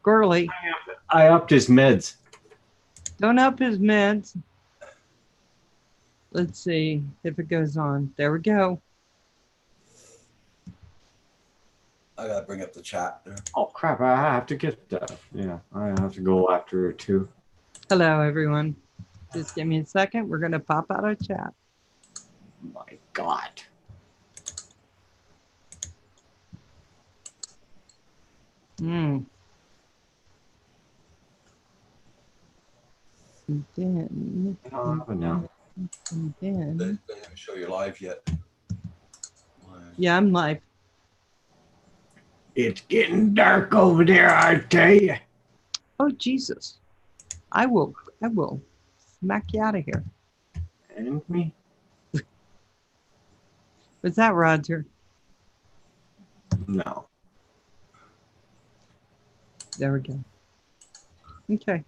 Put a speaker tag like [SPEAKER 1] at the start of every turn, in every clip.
[SPEAKER 1] Squirrely.
[SPEAKER 2] I upped his meds.
[SPEAKER 1] Don't up his meds. Let's see if it goes on. There we go.
[SPEAKER 3] I gotta bring up the chat there.
[SPEAKER 2] Oh crap! I have to get that. Yeah, I have to go after her too.
[SPEAKER 1] Hello, everyone. Just give me a second. We're gonna pop out our chat.
[SPEAKER 2] My God.
[SPEAKER 1] And then,
[SPEAKER 2] I don't have it now.
[SPEAKER 1] and then,
[SPEAKER 3] They didn't show you live yet.
[SPEAKER 1] yeah, I'm live.
[SPEAKER 2] It's getting dark over there, I tell you.
[SPEAKER 1] Oh, Jesus. I will smack you out of here.
[SPEAKER 2] And me?
[SPEAKER 1] Was that Roger?
[SPEAKER 2] No.
[SPEAKER 1] There we go. Okay.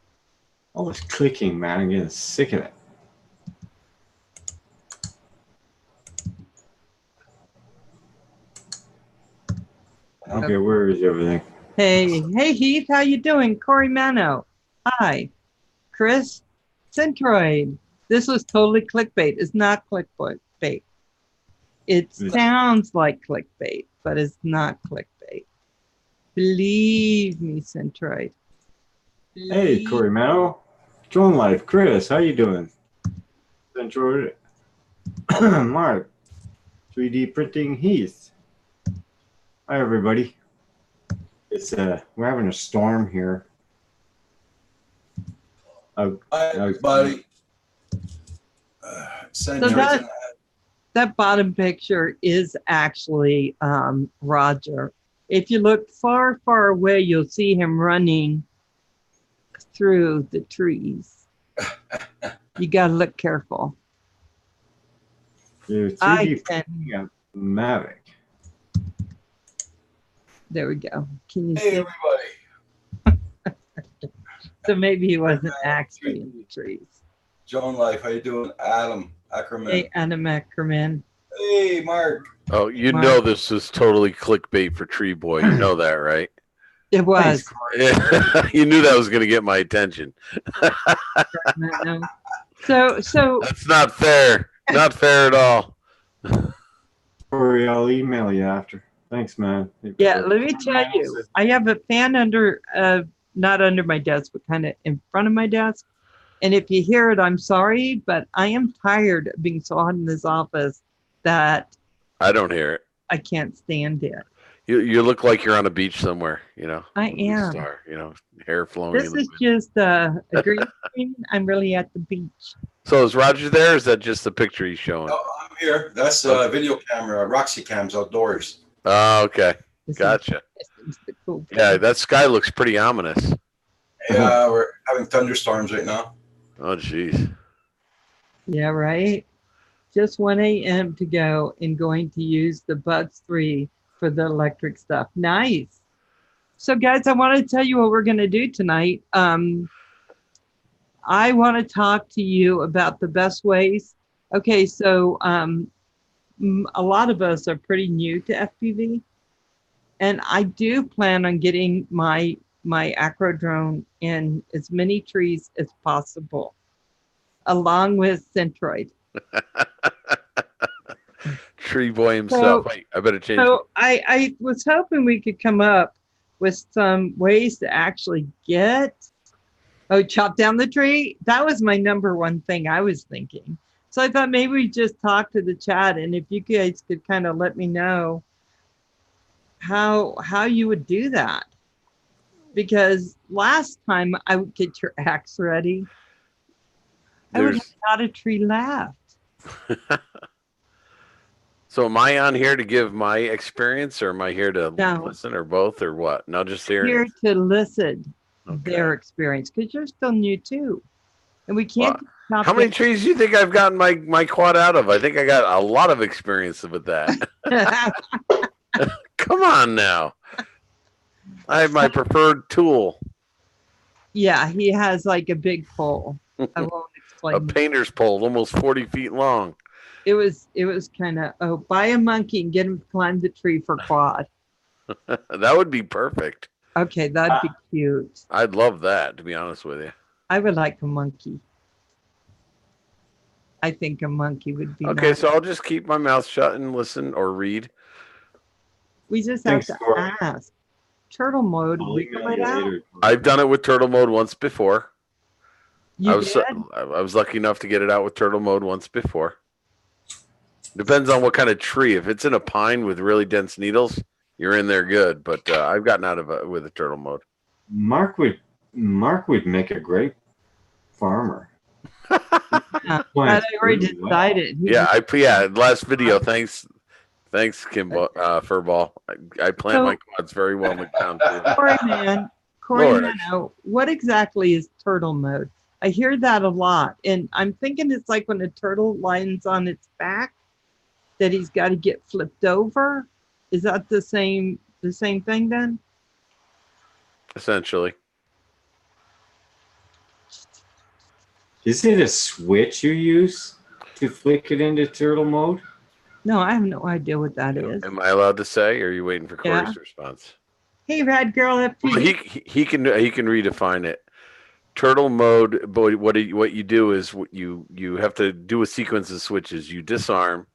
[SPEAKER 2] All this clicking, man. I'm getting sick of it. Okay, where is everything?
[SPEAKER 1] Hey Heath, how you doing? Corey Mano. Hi. Chris Centroid. This was totally clickbait. It's not clickbait. It sounds like clickbait, but it's not clickbait. Believe me, Centroid.
[SPEAKER 2] Hey, Corey Mano. Joan Life. Chris, how you doing? Centroid. Mark. 3D Printing Heath. Hi, everybody. It's we're having a storm here.
[SPEAKER 3] Hi, everybody.
[SPEAKER 1] So that bottom picture is actually Roger. If you look far, far away, you'll see him running through the trees. You got to look careful.
[SPEAKER 2] You're 3D printing a Mavic.
[SPEAKER 1] There we go. Can you
[SPEAKER 3] hey,
[SPEAKER 1] see?
[SPEAKER 3] everybody.
[SPEAKER 1] So maybe he wasn't actually in the trees.
[SPEAKER 3] Joan Life, how you doing? Adam Ackerman.
[SPEAKER 1] Hey, Adam Ackerman.
[SPEAKER 3] Hey, Mark.
[SPEAKER 4] Oh, you know this is totally clickbait for Tree Boy. You know that, right?
[SPEAKER 1] It was.
[SPEAKER 4] Yeah. You knew that was going to get my attention.
[SPEAKER 1] So
[SPEAKER 4] that's not fair. Not fair at all.
[SPEAKER 2] Corey, I'll email you after. Thanks, man.
[SPEAKER 1] Yeah, let me tell you, I have a fan under, not under my desk, but kind of in front of my desk. And if you hear it, I'm sorry, but I am tired of being so hot in this office that
[SPEAKER 4] I don't hear it.
[SPEAKER 1] I can't stand it.
[SPEAKER 4] You look like you're on a beach somewhere, you know.
[SPEAKER 1] I am.
[SPEAKER 4] Star, you know, hair flowing.
[SPEAKER 1] This is just a green screen. I'm really at the beach.
[SPEAKER 4] So is Roger there, or is that just the picture he's showing?
[SPEAKER 3] Oh, I'm here. That's a video camera, Roxy Cams outdoors.
[SPEAKER 4] Oh, okay. Gotcha.
[SPEAKER 1] Cool.
[SPEAKER 4] Yeah, that sky looks pretty ominous.
[SPEAKER 3] Yeah, we're having thunderstorms right now.
[SPEAKER 4] Oh, jeez.
[SPEAKER 1] Yeah, right. Just 1 a.m. to go and going to use the Buds 3 for the electric stuff. Nice. So, guys, I want to tell you what we're going to do tonight. I want to talk to you about the best ways. Okay, so a lot of us are pretty new to FPV, and I do plan on getting my acro drone in as many trees as possible, along with Centroid.
[SPEAKER 4] Tree Boy himself. Wait, I better change.
[SPEAKER 1] So I was hoping we could come up with some ways to actually chop down the tree. That was my number one thing I was thinking. So I thought maybe we just talk to the chat, and if you guys could kind of let me know how you would do that. Because last time I would get your axe ready, I would have not a tree left.
[SPEAKER 4] So am I on here to give my experience, or am I here to listen, or both, or what? No, just
[SPEAKER 1] here to listen their experience, because you're still new too, and we can't.
[SPEAKER 4] Well, how many trees do you think I've gotten my quad out of? I think I got a lot of experience with that. Come on now. I have my preferred tool.
[SPEAKER 1] Yeah, he has like a big pole. I won't explain.
[SPEAKER 4] A painter's pole, almost 40 feet long.
[SPEAKER 1] It was kind of, buy a monkey and get him to climb the tree for quad.
[SPEAKER 4] That would be perfect.
[SPEAKER 1] Okay, that'd be cute.
[SPEAKER 4] I'd love that, to be honest with you.
[SPEAKER 1] I would like a monkey. I think a monkey would be
[SPEAKER 4] Okay,
[SPEAKER 1] nice.
[SPEAKER 4] so I'll just keep my mouth shut and listen or read.
[SPEAKER 1] We just have
[SPEAKER 2] Thanks,
[SPEAKER 1] to
[SPEAKER 2] Corey.
[SPEAKER 1] ask. Turtle mode,
[SPEAKER 2] I'll
[SPEAKER 1] wiggle
[SPEAKER 2] email
[SPEAKER 1] it
[SPEAKER 2] you
[SPEAKER 1] out.
[SPEAKER 2] later.
[SPEAKER 4] I've done it with turtle mode once before.
[SPEAKER 1] You
[SPEAKER 4] I was
[SPEAKER 1] did?
[SPEAKER 4] I was lucky enough to get it out with turtle mode once before. Depends on what kind of tree. If it's in a pine with really dense needles, you're in there good. But I've gotten out of it with a turtle mode.
[SPEAKER 2] Mark would make a great farmer.
[SPEAKER 1] Yeah,
[SPEAKER 2] Plants
[SPEAKER 1] I already
[SPEAKER 2] really well.
[SPEAKER 1] decided.
[SPEAKER 4] Yeah, last video. Thanks, Kimball, Furball. I plant my quads very well in the ground too.
[SPEAKER 1] Corey
[SPEAKER 4] Lord.
[SPEAKER 1] Mano, what exactly is turtle mode? I hear that a lot, and I'm thinking it's like when a turtle lands on its back, that he's got to get flipped over. Is that the same thing then?
[SPEAKER 4] Essentially,
[SPEAKER 2] Is it a switch you use to flick it into turtle mode?
[SPEAKER 1] No, I have no idea what that is.
[SPEAKER 4] am I allowed to say? Or are you waiting for Corey's
[SPEAKER 1] Yeah.
[SPEAKER 4] response?
[SPEAKER 1] Hey, Rad Girl
[SPEAKER 4] Well,
[SPEAKER 1] FPV.
[SPEAKER 4] he can redefine it. Turtle mode, but what you do is you have to do a sequence of switches. You disarm,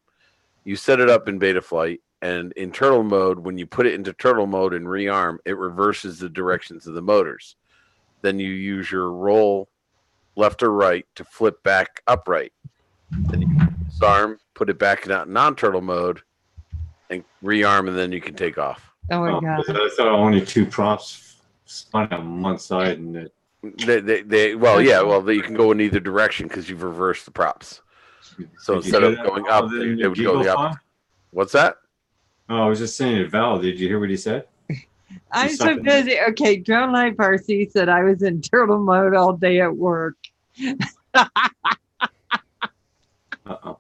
[SPEAKER 4] you set it up in Betaflight, and in turtle mode, when you put it into turtle mode and rearm, it reverses the directions of the motors. Then you use your roll left or right to flip back upright. Then you disarm, put it back in non-turtle mode, and rearm, and then you can take off.
[SPEAKER 1] Oh my God.
[SPEAKER 2] I thought only two props spun on one side and it.
[SPEAKER 4] You can go in either direction because you've reversed the props. So
[SPEAKER 2] Did you
[SPEAKER 4] instead
[SPEAKER 2] hear
[SPEAKER 4] of
[SPEAKER 2] that,
[SPEAKER 4] going
[SPEAKER 2] Val,
[SPEAKER 4] up,
[SPEAKER 2] in
[SPEAKER 4] it would go the
[SPEAKER 2] Geophon?
[SPEAKER 4] opposite. What's that?
[SPEAKER 2] Oh, I was just saying to Val, did you hear what he said?
[SPEAKER 1] I'm
[SPEAKER 2] He's
[SPEAKER 1] so
[SPEAKER 2] sucking.
[SPEAKER 1] busy. Okay, Drone Life RC said I was in turtle mode all day at work.
[SPEAKER 2] Uh-oh.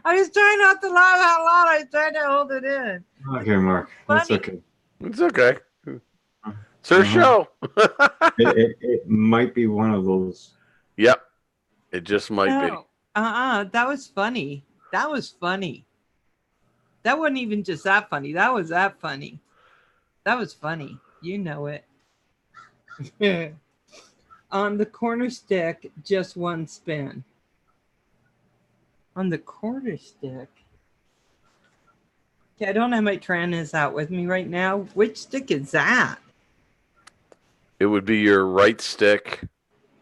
[SPEAKER 1] I was trying not to laugh out loud. I was trying to hold it in.
[SPEAKER 2] Okay, Mark. That's
[SPEAKER 1] Funny.
[SPEAKER 2] okay.
[SPEAKER 4] It's okay. It's her show.
[SPEAKER 2] It might be one of those.
[SPEAKER 4] Yep. It just might be.
[SPEAKER 1] No. That was funny. That was funny. That wasn't even just that funny. That was that funny. That was funny. You know it. On the corner stick, just one spin. On the corner stick. Okay, I don't have my Taranis out with me right now. Which stick is that?
[SPEAKER 4] It would be your right stick,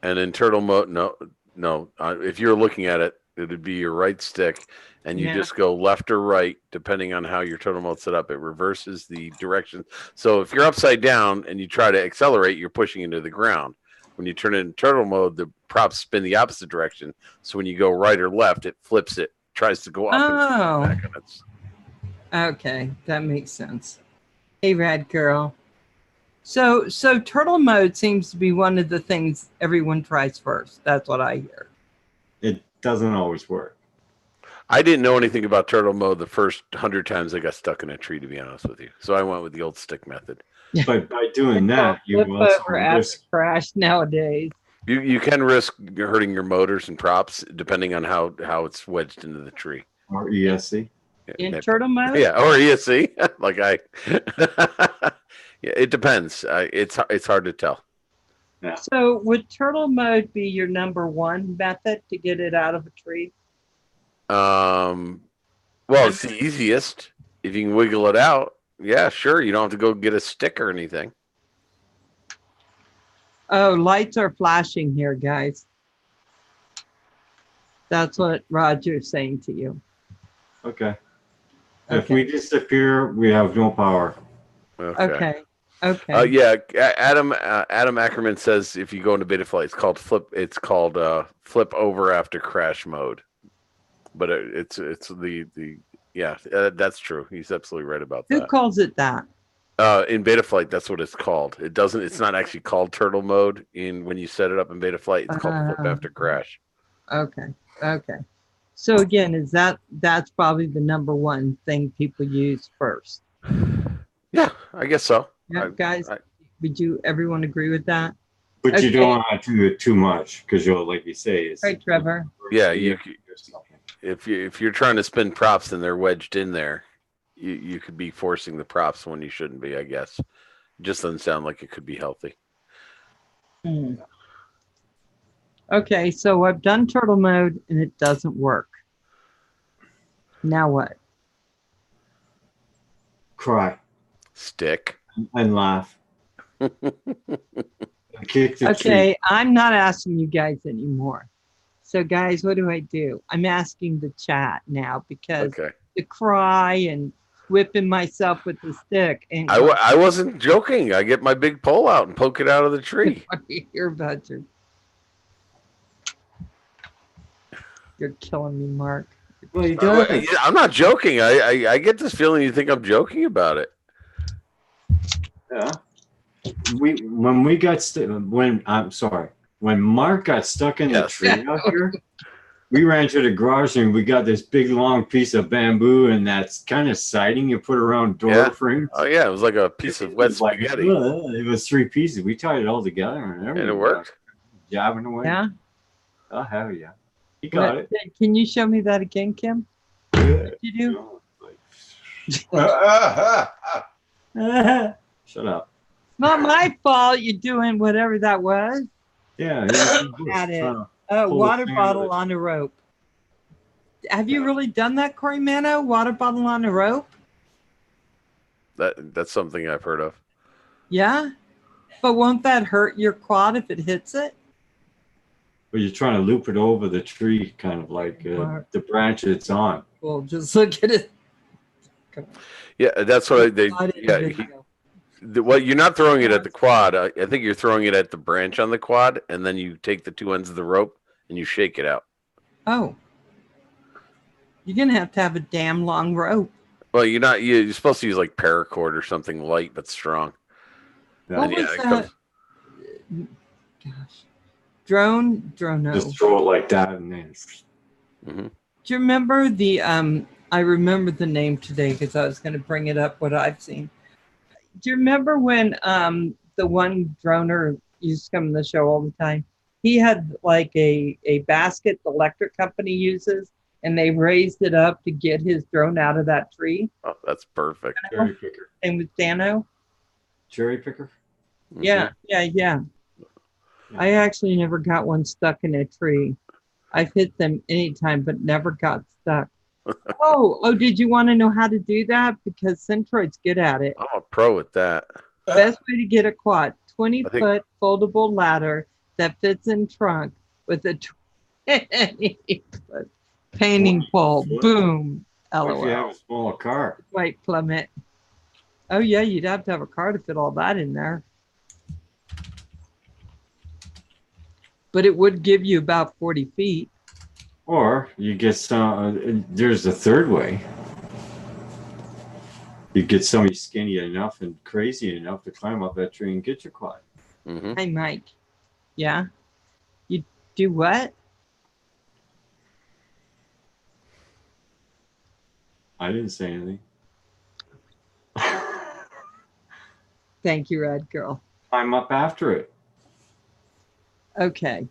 [SPEAKER 4] and in turtle mode, no. If you're looking at it, it would be your right stick, and you
[SPEAKER 1] Yeah.
[SPEAKER 4] just go left or right depending on how your turtle mode's set up. It reverses the direction. So if you're upside down and you try to accelerate, you're pushing into the ground. When you turn it in turtle mode, the props spin the opposite direction. So when you go right or left, it flips it, tries to go up.
[SPEAKER 1] Oh.
[SPEAKER 4] And back on its.
[SPEAKER 1] Okay, that makes sense. Hey, Rad Girl. So turtle mode seems to be one of the things everyone tries first. That's what I hear.
[SPEAKER 2] It doesn't always work.
[SPEAKER 4] I didn't know anything about turtle mode the first 100 times I got stuck in a tree, to be honest with you. So I went with the old stick method.
[SPEAKER 2] But by doing that, you
[SPEAKER 1] Flip
[SPEAKER 2] also
[SPEAKER 1] over after
[SPEAKER 2] risk.
[SPEAKER 1] crash nowadays.
[SPEAKER 4] You can risk hurting your motors and props depending on how it's wedged into the tree.
[SPEAKER 2] Or ESC.
[SPEAKER 1] In turtle mode?
[SPEAKER 4] Yeah, or ESC, like I. Yeah, it depends. It's hard to tell.
[SPEAKER 1] So would turtle mode be your number one method to get it out of a tree?
[SPEAKER 4] Well, it's the easiest. If you can wiggle it out, yeah, sure. You don't have to go get a stick or anything.
[SPEAKER 1] Oh, lights are flashing here, guys. That's what Roger's saying to you.
[SPEAKER 2] Okay. If
[SPEAKER 1] Okay.
[SPEAKER 2] we disappear, we have no power.
[SPEAKER 1] Okay. Okay.
[SPEAKER 4] Yeah, Adam Ackerman says if you go into Betaflight, it's called flip. It's called flip over after crash mode. But it's the yeah, that's true. He's absolutely right about
[SPEAKER 1] Who
[SPEAKER 4] that.
[SPEAKER 1] calls it that?
[SPEAKER 4] In Betaflight, that's what it's called. It's not actually called turtle mode when you set it up in Betaflight. It's called flip after crash.
[SPEAKER 1] Okay. Okay. So again, that's probably the number one thing people use first.
[SPEAKER 4] Yeah, I guess so.
[SPEAKER 1] Yeah, guys, would everyone agree with that?
[SPEAKER 2] But you
[SPEAKER 1] Okay.
[SPEAKER 2] don't want to do it too much because you'll, like you say, it's
[SPEAKER 1] Right, Trevor?
[SPEAKER 4] Yeah, if you're trying to spin props and they're wedged in there, you could be forcing the props when you shouldn't be, I guess. Just doesn't sound like it could be healthy.
[SPEAKER 1] Hmm. Okay, so I've done turtle mode and it doesn't work. Now what?
[SPEAKER 2] Cry
[SPEAKER 4] Stick.
[SPEAKER 2] and laugh. Kick the tree.
[SPEAKER 1] Okay, I'm not asking you guys anymore. So guys, what do? I'm asking the chat now because
[SPEAKER 4] Okay.
[SPEAKER 1] the cry and whipping myself with the stick and
[SPEAKER 4] I wasn't joking. I get my big pole out and poke it out of the tree.
[SPEAKER 1] hear about you. You're killing me, Mark.
[SPEAKER 2] Well, you do it.
[SPEAKER 4] I'm not joking. I get this feeling you think I'm joking about it.
[SPEAKER 2] Yeah. When Mark got stuck in the
[SPEAKER 4] Yes.
[SPEAKER 2] tree out here, we ran to the garage and we got this big long piece of bamboo and that's kind of siding you put around door
[SPEAKER 4] Yeah.
[SPEAKER 2] frames.
[SPEAKER 4] Oh yeah, it was like a piece of wet
[SPEAKER 2] It was like,
[SPEAKER 4] spaghetti,
[SPEAKER 2] it was 3 pieces. We tied it all together and everything.
[SPEAKER 4] and it worked.
[SPEAKER 2] Jabbing away.
[SPEAKER 1] Yeah.
[SPEAKER 2] Oh hell yeah. You got it.
[SPEAKER 1] Can you show me that again, Kim?
[SPEAKER 2] Yeah.
[SPEAKER 1] Did you do?
[SPEAKER 2] Shut up.
[SPEAKER 1] Not my fault. You're doing whatever that was.
[SPEAKER 2] Yeah.
[SPEAKER 1] Got it.
[SPEAKER 2] Trying to
[SPEAKER 1] A
[SPEAKER 2] Pull
[SPEAKER 1] water
[SPEAKER 2] the
[SPEAKER 1] bottle
[SPEAKER 2] sandwich.
[SPEAKER 1] on a rope. Have you really done that, Corey Mano? Water bottle on a rope?
[SPEAKER 4] That's something I've heard of.
[SPEAKER 1] Yeah. But won't that hurt your quad if it hits it?
[SPEAKER 2] But you're trying to loop it over the tree, kind of like the branch it's on.
[SPEAKER 1] Well, just look at it.
[SPEAKER 4] Yeah, that's what well, you're not throwing it at the quad. I think you're throwing it at the branch on the quad, and then you take the two ends of the rope and you shake it out.
[SPEAKER 1] Oh. You're going to have a damn long rope.
[SPEAKER 4] Well, you're supposed to use like paracord or something light but strong.
[SPEAKER 1] What
[SPEAKER 4] And
[SPEAKER 1] was
[SPEAKER 4] it
[SPEAKER 1] that? Gosh. Drone. No.
[SPEAKER 2] Just throw it like that and then.
[SPEAKER 4] Mhm.
[SPEAKER 1] Do you remember I remember the name today because I was going to bring it up what I've seen. Do you remember when the one droner used to come on the show all the time? He had like a basket the electric company uses, and they raised it up to get his drone out of that tree.
[SPEAKER 4] Oh, that's perfect.
[SPEAKER 2] Cherry picker.
[SPEAKER 1] And with Dano.
[SPEAKER 2] Cherry picker?
[SPEAKER 1] Yeah. I actually never got one stuck in a tree. I've hit them anytime, but never got stuck. Oh, did you want to know how to do that? Because Centroid's good at it.
[SPEAKER 4] I'm a pro at that.
[SPEAKER 1] Best way to get a quad,
[SPEAKER 4] I think-
[SPEAKER 1] 20-foot foldable ladder that fits in trunk with a 20-foot painting pole. Boom.
[SPEAKER 2] What if you have
[SPEAKER 1] LOL.
[SPEAKER 2] a smaller car?
[SPEAKER 1] White plummet. Oh, yeah, you'd have to have a car to fit all that in there. But it would give you about 40 feet.
[SPEAKER 2] Or you get some, there's a third way. You get somebody skinny enough and crazy enough to climb up that tree and get your quad.
[SPEAKER 4] Mm-hmm.
[SPEAKER 1] Hi, Mike. Yeah? You do what?
[SPEAKER 2] I didn't say anything.
[SPEAKER 1] Thank you, Red Girl.
[SPEAKER 2] Climb up after it.
[SPEAKER 1] Okay.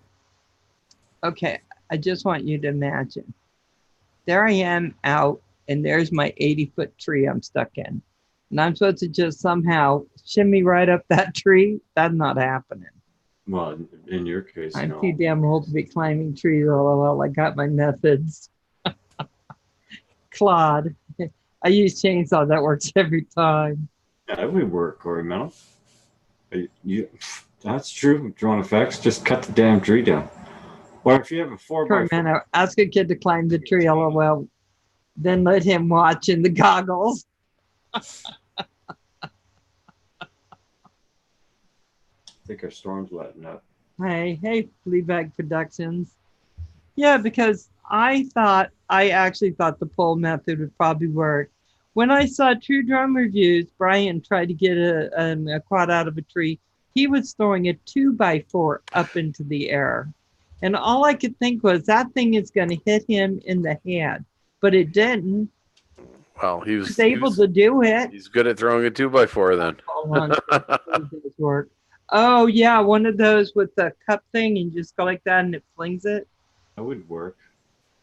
[SPEAKER 1] I just want you to imagine. There I am out, and there's my 80-foot tree I'm stuck in. And I'm supposed to just somehow shimmy right up that tree. That's not happening.
[SPEAKER 2] Well, in your case,
[SPEAKER 1] I'm
[SPEAKER 2] no.
[SPEAKER 1] too damn old to be climbing trees. LOL. I got my methods. Claude. I use chainsaw. That works every time.
[SPEAKER 2] Yeah, that would work, Corey Mel. That's true. Drone effects. Just cut the damn tree down. Or if you have a 4x4.
[SPEAKER 1] Man, ask a kid to climb the tree. LOL. Then let him watch in the goggles.
[SPEAKER 2] I think our storm's letting up.
[SPEAKER 1] Hey, Fleabag Productions. Yeah, because I actually thought the pole method would probably work. When I saw True Drum Reviews, Brian tried to get a quad out of a tree. He was throwing a 2x4 up into the air. And all I could think was that thing is going to hit him in the head. But it didn't.
[SPEAKER 4] Well, he
[SPEAKER 1] He
[SPEAKER 4] was
[SPEAKER 1] was able to do it.
[SPEAKER 4] He's good at throwing a 2x4 then.
[SPEAKER 1] Hold on. It does work. Oh, yeah, one of those with the cup thing, and you just go like that and it flings it.
[SPEAKER 2] That would work.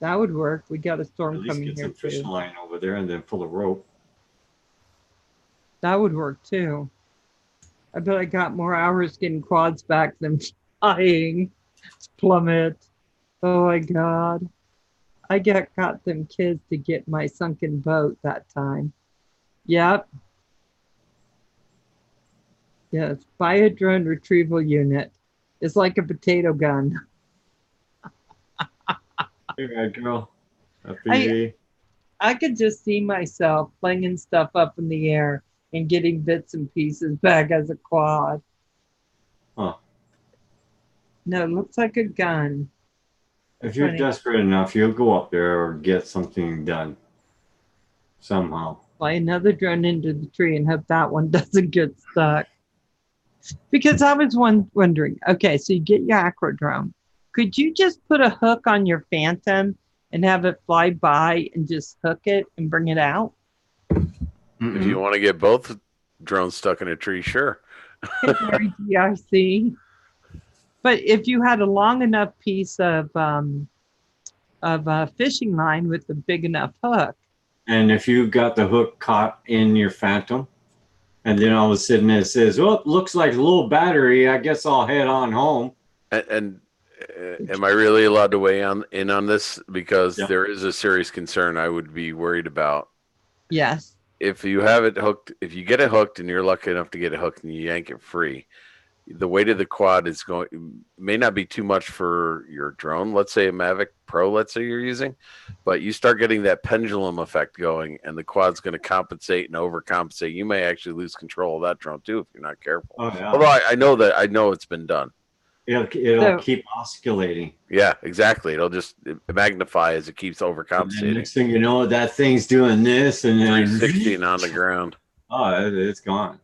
[SPEAKER 1] That would work. We got a
[SPEAKER 2] At
[SPEAKER 1] storm
[SPEAKER 2] least
[SPEAKER 1] coming
[SPEAKER 2] get
[SPEAKER 1] here
[SPEAKER 2] some fishing
[SPEAKER 1] too.
[SPEAKER 2] line over there and then pull a rope.
[SPEAKER 1] That would work too. I bet I got more hours getting quads back than flying. Plummet. Oh my God. Got them kids to get my sunken boat that time. Yep. Yes. Buy a drone retrieval unit. It's like a potato gun.
[SPEAKER 2] Here I go. FPV.
[SPEAKER 1] I could just see myself flinging stuff up in the air and getting bits and pieces back as a quad.
[SPEAKER 2] Huh.
[SPEAKER 1] No, it looks like a gun.
[SPEAKER 2] If you're
[SPEAKER 1] Funny.
[SPEAKER 2] desperate enough, you'll go up there or get something done somehow.
[SPEAKER 1] Fly another drone into the tree and hope that one doesn't get stuck. Because I was wondering, okay, so you get your Acro drone. Could you just put a hook on your Phantom and have it fly by and just hook it and bring it out?
[SPEAKER 4] If you want to get both drones stuck in a tree, sure.
[SPEAKER 1] Very DRC. But if you had a long enough piece of fishing line with a big enough hook.
[SPEAKER 2] And if you got the hook caught in your Phantom, and then all of a sudden it says, "Oh, it looks like a little battery. I guess I'll head on home."
[SPEAKER 4] And am I really allowed to weigh in on this? Because
[SPEAKER 2] Yeah.
[SPEAKER 4] there is a serious concern I would be worried about.
[SPEAKER 1] Yes.
[SPEAKER 4] If you have it hooked, if you get it hooked and you're lucky enough to get it hooked and you yank it free, the weight of the quad is may not be too much for your drone. Let's say a Mavic Pro, let's say you're using, but you start getting that pendulum effect going and the quad's going to compensate and overcompensate. You may actually lose control of that drone too if you're not careful.
[SPEAKER 2] Oh yeah.
[SPEAKER 4] Although I know it's been done.
[SPEAKER 2] It'll
[SPEAKER 1] So-
[SPEAKER 2] keep oscillating.
[SPEAKER 4] Yeah, exactly. It'll just magnify as it keeps
[SPEAKER 2] And then
[SPEAKER 4] overcompensating.
[SPEAKER 2] next thing you know, that thing's doing this, and then
[SPEAKER 4] 360 and on the ground.
[SPEAKER 2] Oh, it's gone.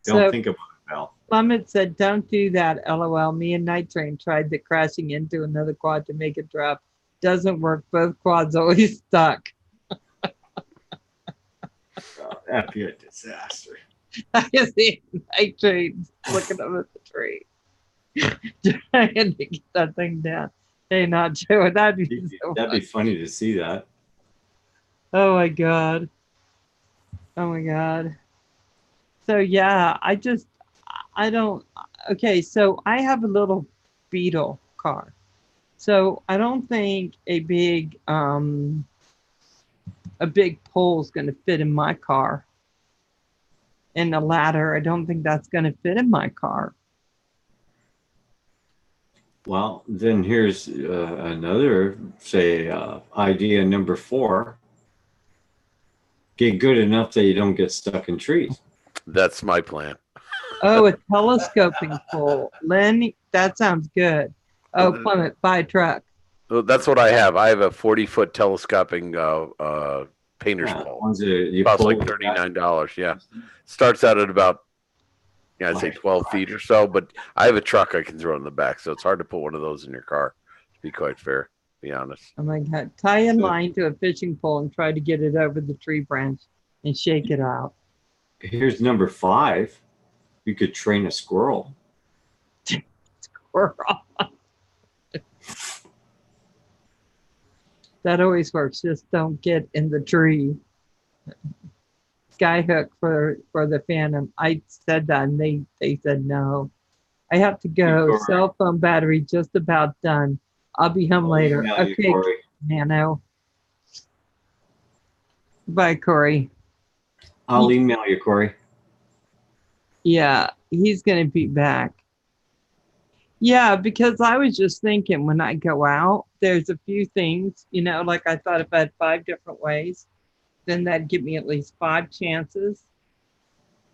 [SPEAKER 1] So-
[SPEAKER 2] Don't think about it, Val.
[SPEAKER 1] Plummet said, "Don't do that, LOL. Me and Night Train tried the crashing into another quad to make it drop. Doesn't work. Both quads always stuck."
[SPEAKER 2] Oh, that'd be a disaster.
[SPEAKER 1] I can see Night Train looking up at the tree, trying to get that thing down. Hey, Nacho, that'd be so
[SPEAKER 2] That'd be
[SPEAKER 1] funny.
[SPEAKER 2] funny to see that.
[SPEAKER 1] Oh my God. Oh my God. So yeah, okay, so I have a little Beetle car. So I don't think a big pole is going to fit in my car. And a ladder, I don't think that's going to fit in my car.
[SPEAKER 2] Well, then here's another, say, idea number 4. Get good enough that you don't get stuck in trees.
[SPEAKER 4] That's my plan.
[SPEAKER 1] Oh, a telescoping pole. Len, that sounds good. Oh, Plummet, buy a truck.
[SPEAKER 4] Well, that's what I have. I have a 40-foot telescoping painter's
[SPEAKER 2] Yeah,
[SPEAKER 4] pole.
[SPEAKER 2] ones that you
[SPEAKER 4] Costs
[SPEAKER 2] pull
[SPEAKER 4] like $39. Yeah, starts out at about I'd say 12 feet or so. But I have a truck I can throw in the back, so it's hard to put one of those in your car. To be quite fair, to be honest.
[SPEAKER 1] Oh my God. Tie a line to a fishing pole and try to get it over the tree branch and shake it out.
[SPEAKER 2] Here's number 5. You could train a squirrel.
[SPEAKER 1] Squirrel. That always works. Just don't get in the tree. Skyhook for the Phantom. I said that and they said no. I have to go.
[SPEAKER 2] Corey.
[SPEAKER 1] Cell phone battery just about done. I'll be home later.
[SPEAKER 2] Yeah, you,
[SPEAKER 1] Okay,
[SPEAKER 2] Corey.
[SPEAKER 1] Nano. Bye, Corey.
[SPEAKER 2] I'll email you, Corey.
[SPEAKER 1] Yeah, he's going to be back. Yeah, because I was just thinking when I go out, there's a few things, like I thought if I had 5 different ways, then that'd give me at least 5 chances.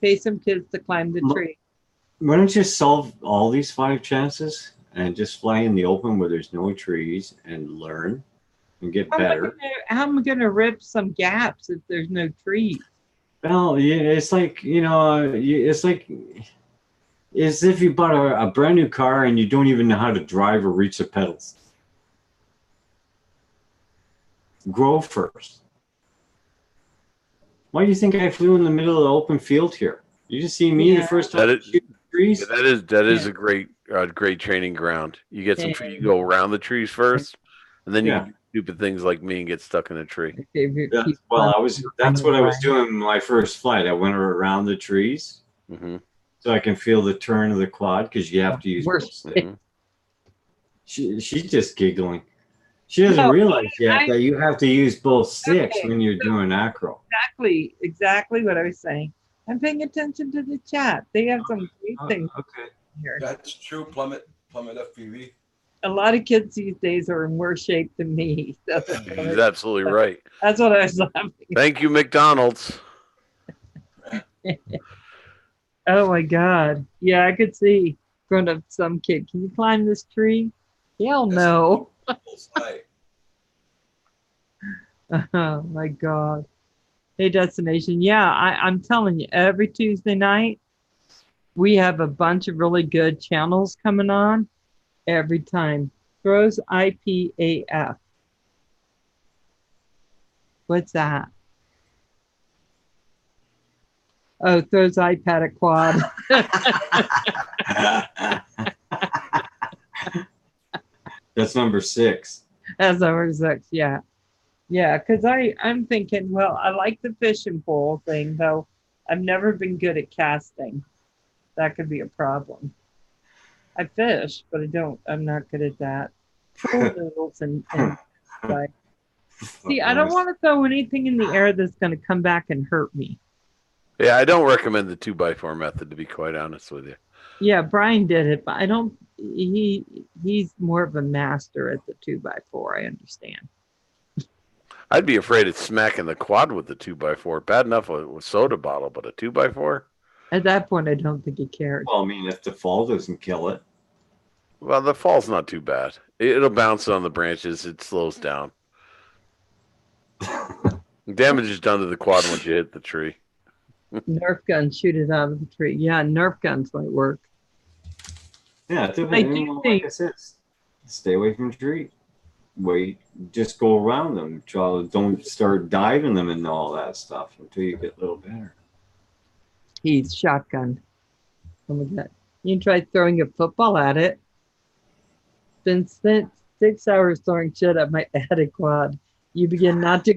[SPEAKER 1] Pay some kids to climb the tree.
[SPEAKER 2] Why don't you solve all these 5 chances and just fly in the open where there's no trees and learn and get better?
[SPEAKER 1] How am I going to rip some gaps if there's no trees?
[SPEAKER 2] Well, yeah, it's like, it's like as if you bought a brand new car and you don't even know how to drive or reach the pedals. Grow first. Why do you think I flew in the middle of the open field here? You just see me the first time shooting trees?
[SPEAKER 4] Yeah, that is a great training ground. You get some tree, you go around the trees first, and then you do stupid things like me and get stuck in a tree.
[SPEAKER 2] That's what I was doing my first flight. I went around the trees.
[SPEAKER 4] Mm-hmm.
[SPEAKER 2] so I can feel the turn of the quad because you have to use
[SPEAKER 1] We're-
[SPEAKER 2] both sticks. She's just giggling. She doesn't
[SPEAKER 1] No,
[SPEAKER 2] realize yet
[SPEAKER 1] I-
[SPEAKER 2] that you have to use both sticks
[SPEAKER 1] Okay,
[SPEAKER 2] when you're
[SPEAKER 1] so-
[SPEAKER 2] doing acro.
[SPEAKER 1] exactly what I was saying. I'm paying attention to the chat. They have some great things
[SPEAKER 2] Okay.
[SPEAKER 1] here.
[SPEAKER 3] That's true, Plummet FPV.
[SPEAKER 1] A lot of kids these days are in worse shape than me.
[SPEAKER 4] He's absolutely right.
[SPEAKER 1] That's what I was laughing.
[SPEAKER 4] Thank you, McDonald's.
[SPEAKER 1] Oh my God. Yeah, I could see growing up some kid. Can you climb this tree? Hell no.
[SPEAKER 3] Slide.
[SPEAKER 1] Oh my God. Hey, Destination. Yeah, I'm telling you, every Tuesday night, we have a bunch of really good channels coming on every time. Throws IPAF. What's that? Oh, throws iPad at quad.
[SPEAKER 2] That's number 6.
[SPEAKER 1] As number 6, yeah. Yeah, because I'm thinking, well, I like the fishing pole thing, though I've never been good at casting. That could be a problem. I fish, but I'm not good at that. Pool noodles and like, see, I don't want to throw anything in the air that's going to come back and hurt me.
[SPEAKER 4] Yeah, I don't recommend the 2x4 method, to be quite honest with you.
[SPEAKER 1] Yeah, Brian did it, but I don't. He's more of a master at the 2x4. I understand.
[SPEAKER 4] I'd be afraid of smacking the quad with the 2x4. Bad enough with soda bottle, but a 2x4?
[SPEAKER 1] At that point, I don't think he cared.
[SPEAKER 2] Well, I mean, if the fall doesn't kill it.
[SPEAKER 4] Well, the fall's not too bad. It'll bounce on the branches. It slows down. Damage is done to the quad once you hit the tree.
[SPEAKER 1] Nerf guns shoot it out of the tree. Yeah, Nerf guns might work.
[SPEAKER 2] Yeah,
[SPEAKER 1] do
[SPEAKER 2] like
[SPEAKER 1] think-
[SPEAKER 2] I said, stay away from the tree. Wait, just go around them. Don't start diving them and all that stuff until you get a little better.
[SPEAKER 1] He's shotgun. Oh my God. You can try throwing a football at it. Been spent 6 hours throwing shit at my attic quad. You begin not to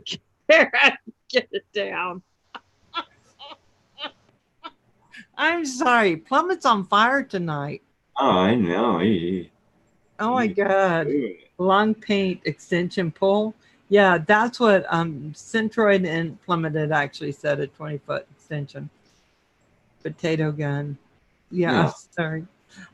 [SPEAKER 1] care how to get it down. I'm sorry. Plummet's on fire tonight.
[SPEAKER 2] Oh, I know.
[SPEAKER 1] Oh my God. Long paint extension pole. Yeah, that's what Centroid and Plummet had actually said, a 20-foot extension. Potato gun. Yeah,
[SPEAKER 2] Yeah.
[SPEAKER 1] I'm sorry.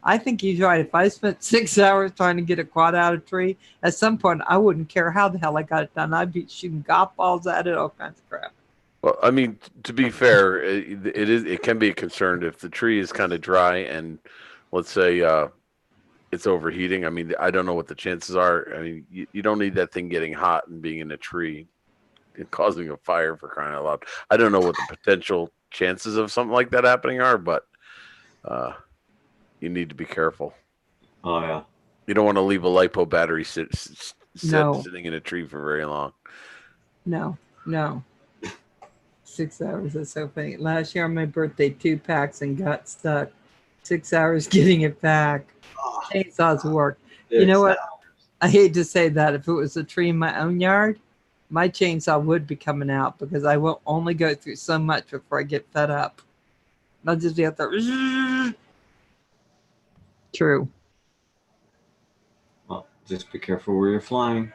[SPEAKER 1] I think he's right. If I spent 6 hours trying to get a quad out of a tree, at some point I wouldn't care how the hell I got it done. I'd be shooting golf balls at it, all kinds of crap.
[SPEAKER 4] Well, I mean, to be fair, it can be a concern if the tree is kind of dry and let's say it's overheating. I mean, I don't know what the chances are. I mean, you don't need that thing getting hot and being in a tree and causing a fire, for crying out loud. I don't know what the potential chances of something like that happening are, but you need to be careful.
[SPEAKER 2] Oh, yeah.
[SPEAKER 4] You don't want to leave a LiPo battery
[SPEAKER 1] No.
[SPEAKER 4] sitting in a tree for very long.
[SPEAKER 1] No. 6 hours, that's so funny. Last year on my birthday, 2 packs and got stuck. 6 hours getting it back. Chainsaws work. You know what? I hate to say that. If it was a tree in my own yard, my chainsaw would be coming out because I will only go through so much before I get fed up. I'll just be out there. True.
[SPEAKER 2] Well, just be careful where you're flying.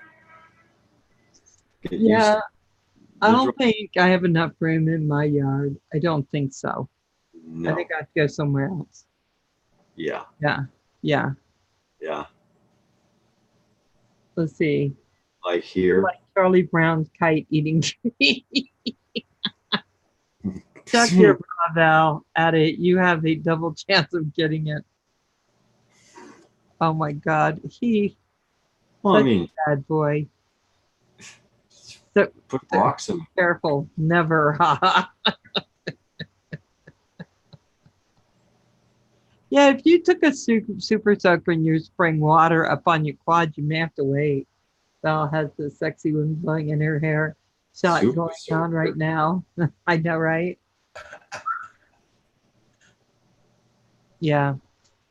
[SPEAKER 2] Get used
[SPEAKER 1] Yeah.
[SPEAKER 2] to-
[SPEAKER 1] I don't think I have enough room in my yard. I don't think so.
[SPEAKER 2] No.
[SPEAKER 1] I think I have to go somewhere else.
[SPEAKER 2] Yeah.
[SPEAKER 1] Yeah. Let's see.
[SPEAKER 2] Like here.
[SPEAKER 1] Like Charlie Brown's kite eating tree. Chuck your Bravo at it. You have a double chance of getting it. Oh my God.
[SPEAKER 2] Well, I mean,
[SPEAKER 1] Bad boy.
[SPEAKER 2] put rocks in.
[SPEAKER 1] Careful. Never. Yeah, if you took a super soaker and you're spraying water up on your quad, you may have to wait. Val has the sexy wind blowing in her hair shot
[SPEAKER 2] Super
[SPEAKER 1] going
[SPEAKER 2] soaker.
[SPEAKER 1] on right now. I know, right? Yeah.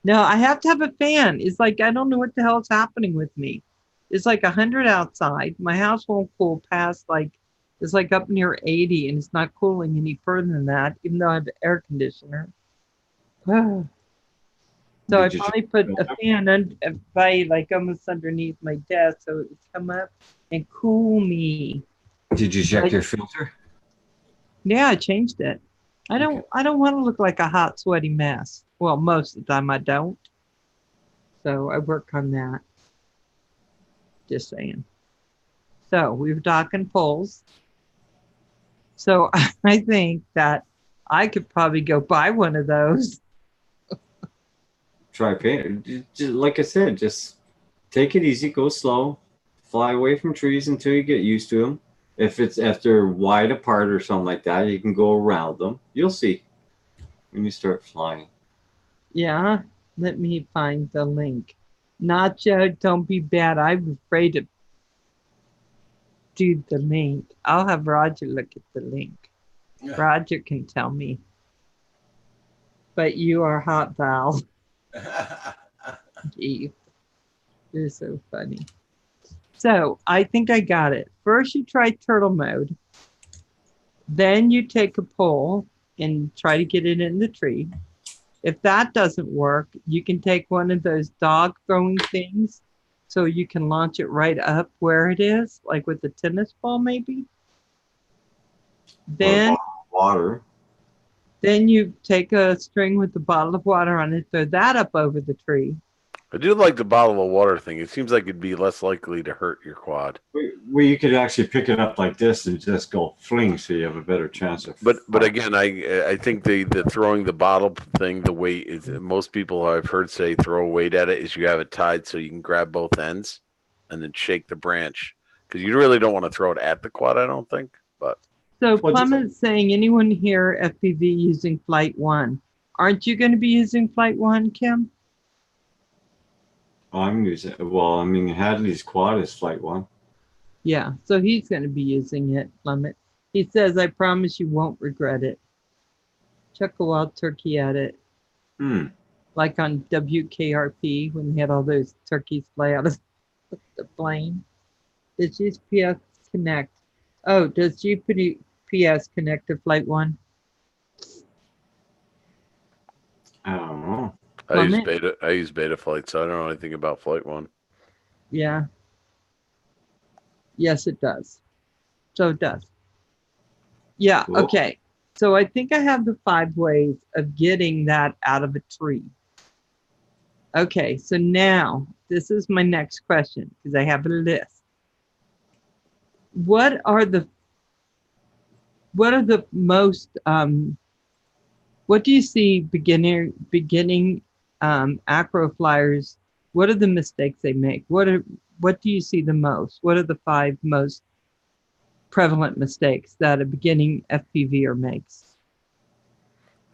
[SPEAKER 1] No, I have to have a fan. It's like I don't know what the hell is happening with me. It's like 100 outside. My house won't cool past it's like up near 80 and it's not cooling any further than that, even though I have an air conditioner. So I
[SPEAKER 2] Did you
[SPEAKER 1] finally put a fan by like almost underneath my desk so it would come up and cool me.
[SPEAKER 2] Did you check
[SPEAKER 1] Like-
[SPEAKER 2] your filter?
[SPEAKER 1] Yeah, I changed it. I don't
[SPEAKER 2] Okay.
[SPEAKER 1] I don't want to look like a hot, sweaty mess. Well, most of the time I don't. So I work on that. Just saying. So we were talking polls. So I think that I could probably go buy one of those.
[SPEAKER 2] Try paint. Like I said, just take it easy, go slow, fly away from trees until you get used to them. If they're wide apart or something like that, you can go around them. You'll see when you start flying.
[SPEAKER 1] Yeah, let me find the link. Nacho, don't be bad. I'm afraid to do the link. I'll have Roger look at the link.
[SPEAKER 3] Yeah.
[SPEAKER 1] Roger can tell me. But you are hot, Val. Gee, you're so funny. So I think I got it. First, you try turtle mode. Then you take a pole and try to get it in the tree. If that doesn't work, you can take one of those dog throwing things so you can launch it right up where it is, like with a tennis ball, maybe. Then,
[SPEAKER 2] Water.
[SPEAKER 1] then you take a string with a bottle of water on it, throw that up over the tree.
[SPEAKER 4] I do like the bottle of water thing. It seems like it'd be less likely to hurt your quad.
[SPEAKER 2] Well, you could actually pick it up like this and just go fling, so you have a better chance of.
[SPEAKER 4] But again, I think the throwing the bottle thing, the weight is most people I've heard say throw a weight at it is you have it tied so you can grab both ends and then shake the branch because you really don't want to throw it at the quad. I don't think, but
[SPEAKER 1] So
[SPEAKER 2] Well,
[SPEAKER 1] Plum is saying, anyone here FPV using Flight 1? Aren't you going to be using Flight 1, Kim?
[SPEAKER 2] I'm using. Well, I mean, Hadley's quad is Flight 1.
[SPEAKER 1] Yeah, so he's going to be using it, Plummet. He says, I promise you won't regret it. Chuck a wild turkey at it. Like on WKRP when they had all those turkeys fly out of the plane. Does GPS connect? Oh, does GPS connect to Flight 1?
[SPEAKER 2] I don't know.
[SPEAKER 4] I use beta flight, so I don't know anything about Flight 1.
[SPEAKER 1] Yeah. Yes, it does. So it does. Yeah,
[SPEAKER 2] Cool.
[SPEAKER 1] okay. So I think I have the 5 ways of getting that out of a tree. Okay, so now this is my next question because I have a list. What are the most what do you see beginning acro flyers? What are the mistakes they make? What do you see the most? What are the 5 most prevalent mistakes that a beginning FPVer makes?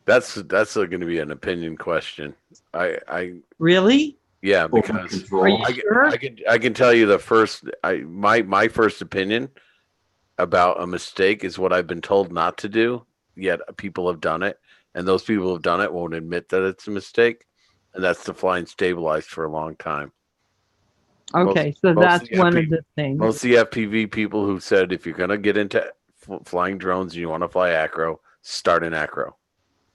[SPEAKER 4] That's going to be an opinion question. I
[SPEAKER 1] Really?
[SPEAKER 4] yeah,
[SPEAKER 2] Over
[SPEAKER 4] because
[SPEAKER 2] control.
[SPEAKER 1] Are you sure?
[SPEAKER 4] I can tell you the first my first opinion about a mistake is what I've been told not to do, yet people have done it, and those people who have done it won't admit that it's a mistake, and that's to fly unstabilized for a long time.
[SPEAKER 1] Okay, so
[SPEAKER 4] most
[SPEAKER 1] that's
[SPEAKER 4] of the
[SPEAKER 1] one of the things.
[SPEAKER 4] Most of the FPV people who said if you're going to get into flying drones and you want to fly acro, start in acro.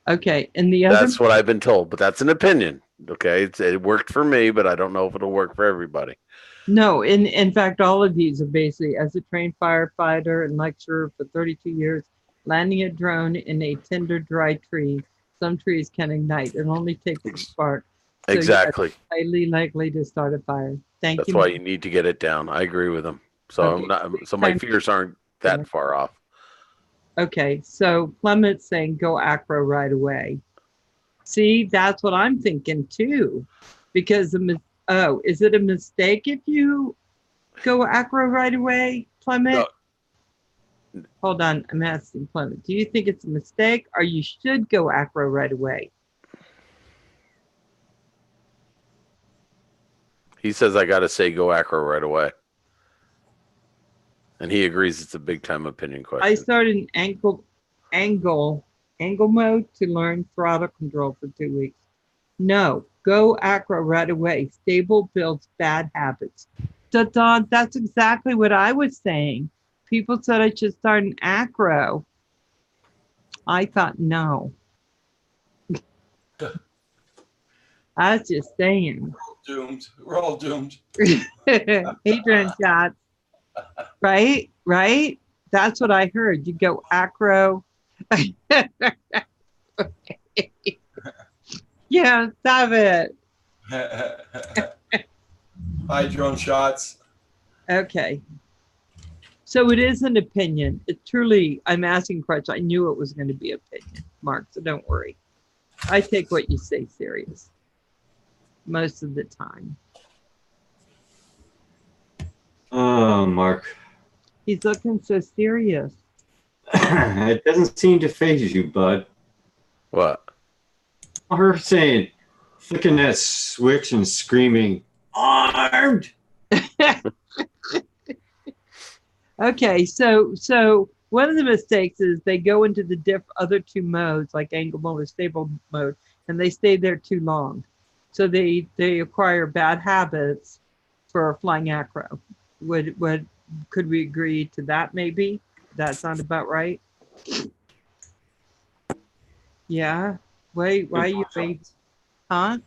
[SPEAKER 1] Okay, and the other
[SPEAKER 4] That's what I've been told, but that's an opinion. Okay, it worked for me, but I don't know if it'll work for everybody.
[SPEAKER 1] No, in fact, all of these are basically as a trained firefighter and lecturer for 32 years, landing a drone in a tender, dry tree. Some trees can ignite. It only takes a spark. So
[SPEAKER 4] Exactly.
[SPEAKER 1] you're highly likely to start a fire. Thank
[SPEAKER 4] That's
[SPEAKER 1] you.
[SPEAKER 4] why you need to get it down. I agree with him. So
[SPEAKER 1] Okay.
[SPEAKER 4] I'm not. So my fears aren't that far off.
[SPEAKER 1] Okay, so Plummet's saying go acro right away. See, that's what I'm thinking too. Because is it a mistake if you go acro right away, Plummet?
[SPEAKER 4] No.
[SPEAKER 1] Hold on, I'm asking Plummet. Do you think it's a mistake or you should go acro right away?
[SPEAKER 4] He says I got to say go acro right away, and he agrees it's a big time opinion question.
[SPEAKER 1] I started in angle mode to learn throttle control for 2 weeks. No, go acro right away. Stable builds bad habits. That's exactly what I was saying. People said I should start in acro. I thought no. I was just saying.
[SPEAKER 3] Doomed. We're all doomed.
[SPEAKER 1] Hadron shots. Right? Right? That's what I heard. You go acro. Yeah, stop it.
[SPEAKER 3] Hydron shots.
[SPEAKER 1] Okay. So it is an opinion. It truly, I'm asking questions. I knew it was going to be opinion, Mark, so don't worry. I take what you say serious most of the time.
[SPEAKER 2] Oh, Mark.
[SPEAKER 1] He's looking so serious.
[SPEAKER 2] It doesn't seem to phase you, bud.
[SPEAKER 4] What?
[SPEAKER 2] Her saying, flicking that switch and screaming, armed.
[SPEAKER 1] Okay, so one of the mistakes is they go into the other two modes, like angle mode or stable mode, and they stay there too long. So they acquire bad habits for flying acro. Could we agree to that maybe? That sound about right? Yeah. Why you wait? Huh?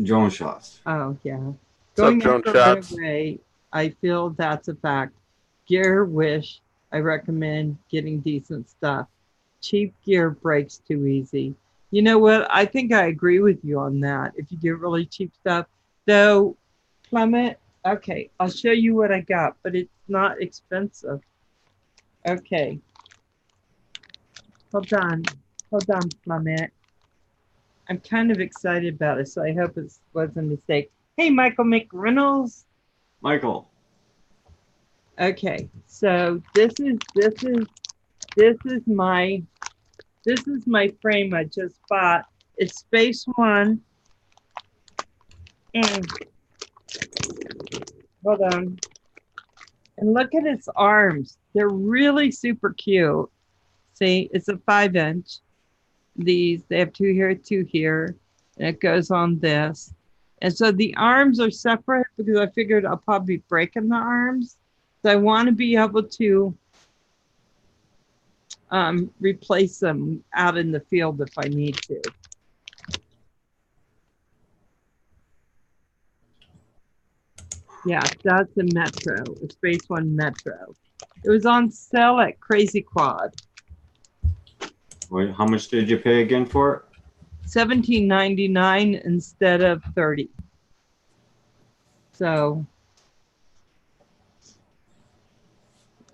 [SPEAKER 2] Drone shots.
[SPEAKER 1] Oh yeah.
[SPEAKER 4] What's up, drone
[SPEAKER 1] acro
[SPEAKER 4] shots?
[SPEAKER 1] right away, I feel that's a fact. Gear wish, I recommend getting decent stuff. Cheap gear breaks too easy. You know what? I think I agree with you on that. If you get really cheap stuff, though, Clement, okay, I'll show you what I got, but it's not expensive. Okay. Hold on, Clement. I'm kind of excited about it, so I hope it wasn't a mistake. Hey, Michael McReynolds.
[SPEAKER 2] Michael.
[SPEAKER 1] Okay, so this is my frame I just bought. It's Space One. And hold on. And look at its arms. They're really super cute. See, it's a 5-inch. They have two here, and it goes on this. And so the arms are separate because I figured I'll probably be breaking the arms. So I want to be able to replace them out in the field if I need to. Yeah, that's a Metro, a Space One Metro. It was on sale at Crazy Quad.
[SPEAKER 2] Wait, how much did you pay again for it?
[SPEAKER 1] $17.99 instead of $30. So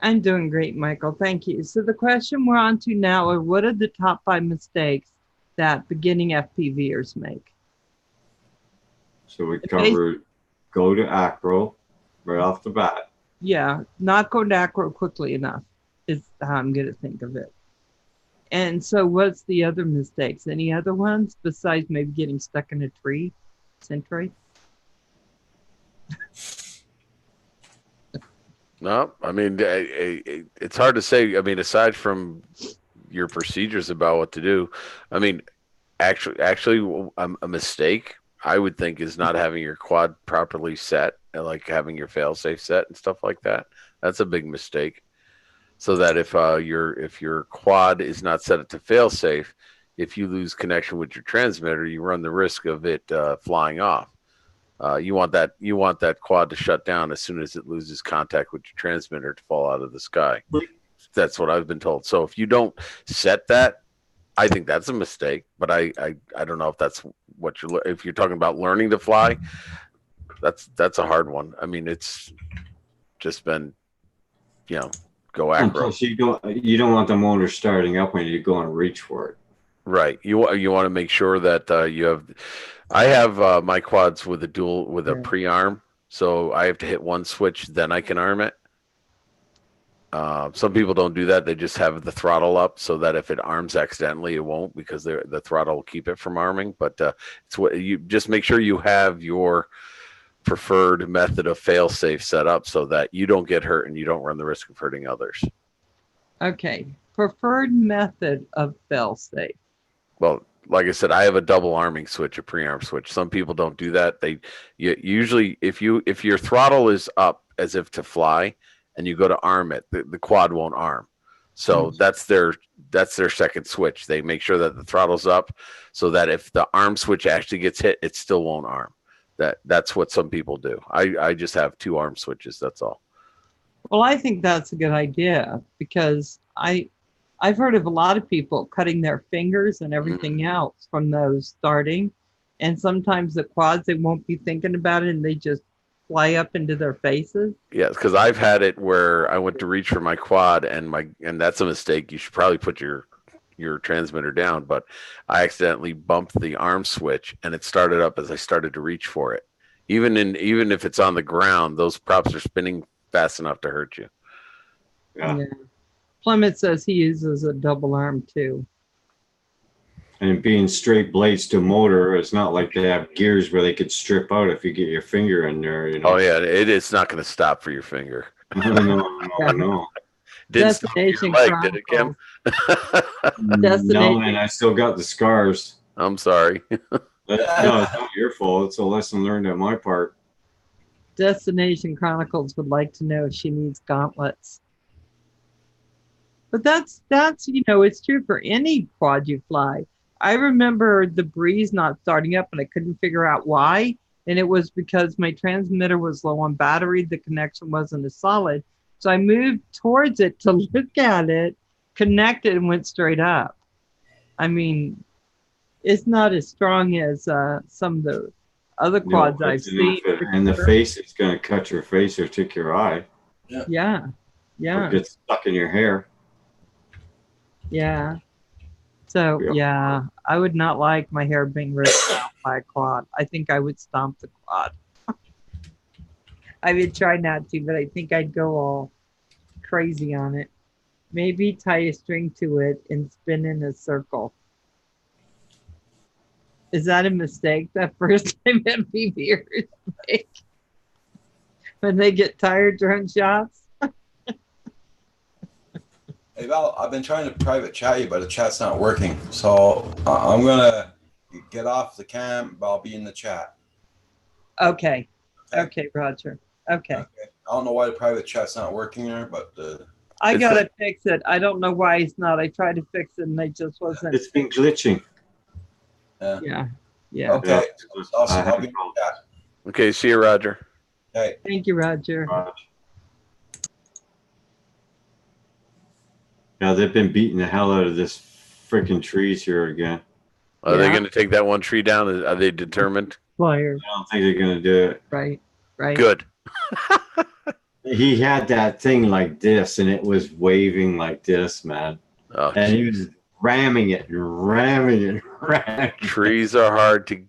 [SPEAKER 1] I'm doing great, Michael. Thank you. So the question we're on to now are what are the top 5 mistakes that beginning FPVers make?
[SPEAKER 2] So we covered go to acro right off the bat.
[SPEAKER 1] Yeah, not going to acro quickly enough is how I'm going to think of it. And so what's the other mistakes? Any other ones besides maybe getting stuck in a tree? Centroid?
[SPEAKER 4] No, I mean, it's hard to say. I mean, aside from your procedures about what to do, I mean, actually, a mistake I would think is not having your quad properly set, and like having your fail-safe set and stuff like that. That's a big mistake. So that if your quad is not set to fail-safe, if you lose connection with your transmitter, you run the risk of it flying off. You want that quad to shut down as soon as it loses contact with your transmitter to fall out of the sky. That's what I've been told. So if you don't set that, I think that's a mistake. But I don't know if that's what if you're talking about learning to fly. That's a hard one. I mean, it's just been, go acro.
[SPEAKER 2] Plus, you don't want the motor starting up when you go and reach for it.
[SPEAKER 4] Right. You want to make sure that you have. I have my quads with a pre-arm, so I have to hit one switch, then I can arm it. Some people don't do that; they just have the throttle up, so that if it arms accidentally, it won't because the throttle will keep it from arming. But it's what you just make sure you have your preferred method of fail-safe set up so that you don't get hurt and you don't run the risk of hurting others.
[SPEAKER 1] Okay, preferred method of fail-safe.
[SPEAKER 4] Well, like I said, I have a double arming switch, a pre-arm switch. Some people don't do that. Usually if your throttle is up as if to fly and you go to arm it, the quad won't arm. So that's their second switch. They make sure that the throttle's up so that if the arm switch actually gets hit, it still won't arm. That's what some people do. I just have 2 arm switches. That's all.
[SPEAKER 1] Well, I think that's a good idea because I've heard of a lot of people cutting their fingers and everything else from those starting. And sometimes the quads, they won't be thinking about it and they just fly up into their faces.
[SPEAKER 4] Yeah, because I've had it where I went to reach for my quad and that's a mistake. You should probably put your transmitter down, but I accidentally bumped the arm switch and it started up as I started to reach for it. Even if it's on the ground, those props are spinning fast enough to hurt you.
[SPEAKER 2] Yeah.
[SPEAKER 1] Plymouth says he uses a double arm too.
[SPEAKER 2] And being straight blades to motor, it's not like they have gears where they could strip out if you get your finger in there. You know?
[SPEAKER 4] Oh yeah, it's not going to stop for your finger.
[SPEAKER 2] No.
[SPEAKER 4] Didn't stop your
[SPEAKER 1] Destination
[SPEAKER 4] leg, did it, Kim?
[SPEAKER 2] No, and I still got the scars.
[SPEAKER 4] I'm sorry.
[SPEAKER 2] No, it's not your fault. It's a lesson learned on my part.
[SPEAKER 1] Destination Chronicles would like to know if she needs gauntlets. But that's it's true for any quad you fly. I remember the Breeze not starting up and I couldn't figure out why. And it was because my transmitter was low on battery. The connection wasn't as solid. So I moved towards it to look at it, connected, and went straight up. I mean, it's not as strong as some of the other quads I've seen.
[SPEAKER 2] And the face is going to cut your face or tick your eye.
[SPEAKER 1] Yeah.
[SPEAKER 2] Or get stuck in your hair.
[SPEAKER 1] Yeah. So, yeah, I would not like my hair being ripped out by a quad. I think I would stomp the quad. I would try not to, but I think I'd go all crazy on it. Maybe tie a string to it and spin in a circle. Is that a mistake? That first time MPVers make when they get tired during shots?
[SPEAKER 3] Hey Val, I've been trying to private chat you, but the chat's not working. So I'm gonna get off the cam, but I'll be in the chat.
[SPEAKER 1] Okay. Okay, Roger. Okay.
[SPEAKER 3] I don't know why the private chat's not working there, but
[SPEAKER 1] I gotta fix it. I don't know why it's not. I tried to fix it and it just wasn't.
[SPEAKER 2] It's been glitching.
[SPEAKER 1] Yeah.
[SPEAKER 3] Okay. Awesome. I'll be in the chat.
[SPEAKER 4] Okay, see you, Roger.
[SPEAKER 3] Okay.
[SPEAKER 1] Thank you, Roger.
[SPEAKER 2] Yeah, they've been beating the hell out of this freaking trees here again.
[SPEAKER 4] Are they going to take that one tree down? Are they determined?
[SPEAKER 1] Flyers.
[SPEAKER 2] I don't think they're going to do it.
[SPEAKER 1] Right.
[SPEAKER 4] Good.
[SPEAKER 2] He had that thing like this, and it was waving like this, man.
[SPEAKER 4] Oh,
[SPEAKER 2] and he was ramming it and ramming it.
[SPEAKER 4] Trees are hard to.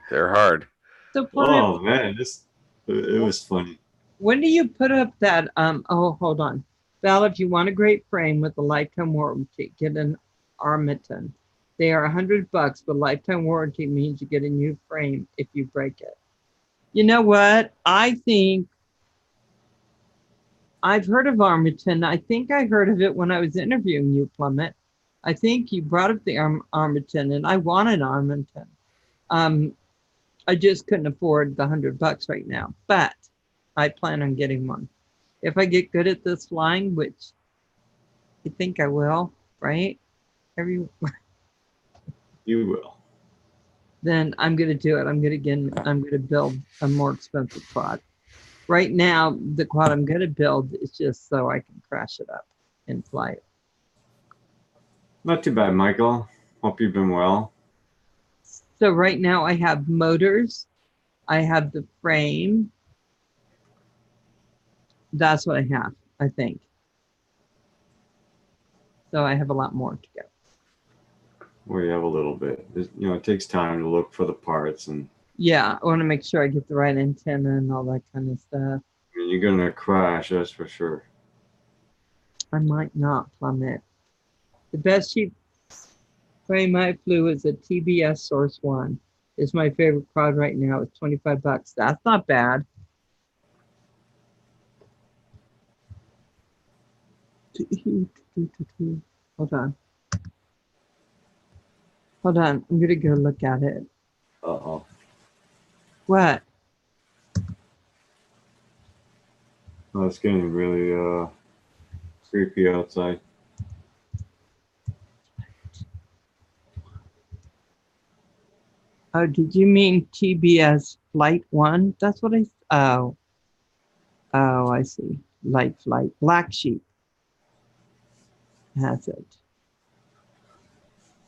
[SPEAKER 4] They're hard.
[SPEAKER 1] So,
[SPEAKER 2] oh man, it was funny.
[SPEAKER 1] When do you put up that? Hold on, Val. If you want a great frame with a lifetime warranty, get an Armaton. They are $100, but lifetime warranty means you get a new frame if you break it. You know what? I think I've heard of Armaton. I think I heard of it when I was interviewing you, Plummet. I think you brought up the Armaton, and I want an Armaton. I just couldn't afford the $100 right now, but I plan on getting one. If I get good at this flying, which I think I will, right? You
[SPEAKER 2] will.
[SPEAKER 1] Then I'm going to do it. I'm going to build a more expensive quad. Right now, the quad I'm going to build is just so I can crash it up and fly it.
[SPEAKER 2] Not too bad, Michael. Hope you've been well.
[SPEAKER 1] So right now I have motors. I have the frame. That's what I have, I think. So I have a lot more to go.
[SPEAKER 2] Well, you have a little bit. It takes time to look for the parts and.
[SPEAKER 1] Yeah, I want to make sure I get the right antenna and all that kind of stuff.
[SPEAKER 2] I mean, you're gonna crash, that's for sure.
[SPEAKER 1] I might not, Plummet. The best cheap frame I flew is a TBS Source One. It's my favorite quad right now. It's $25. That's not bad. Hold on. Hold on. I'm gonna go look at it.
[SPEAKER 2] Uh-oh.
[SPEAKER 1] What?
[SPEAKER 2] Oh, it's getting really Street view outside.
[SPEAKER 1] Oh, did you mean TBS Flight 1? That's what oh. Oh, I see. Light Flight. Black Sheep has it.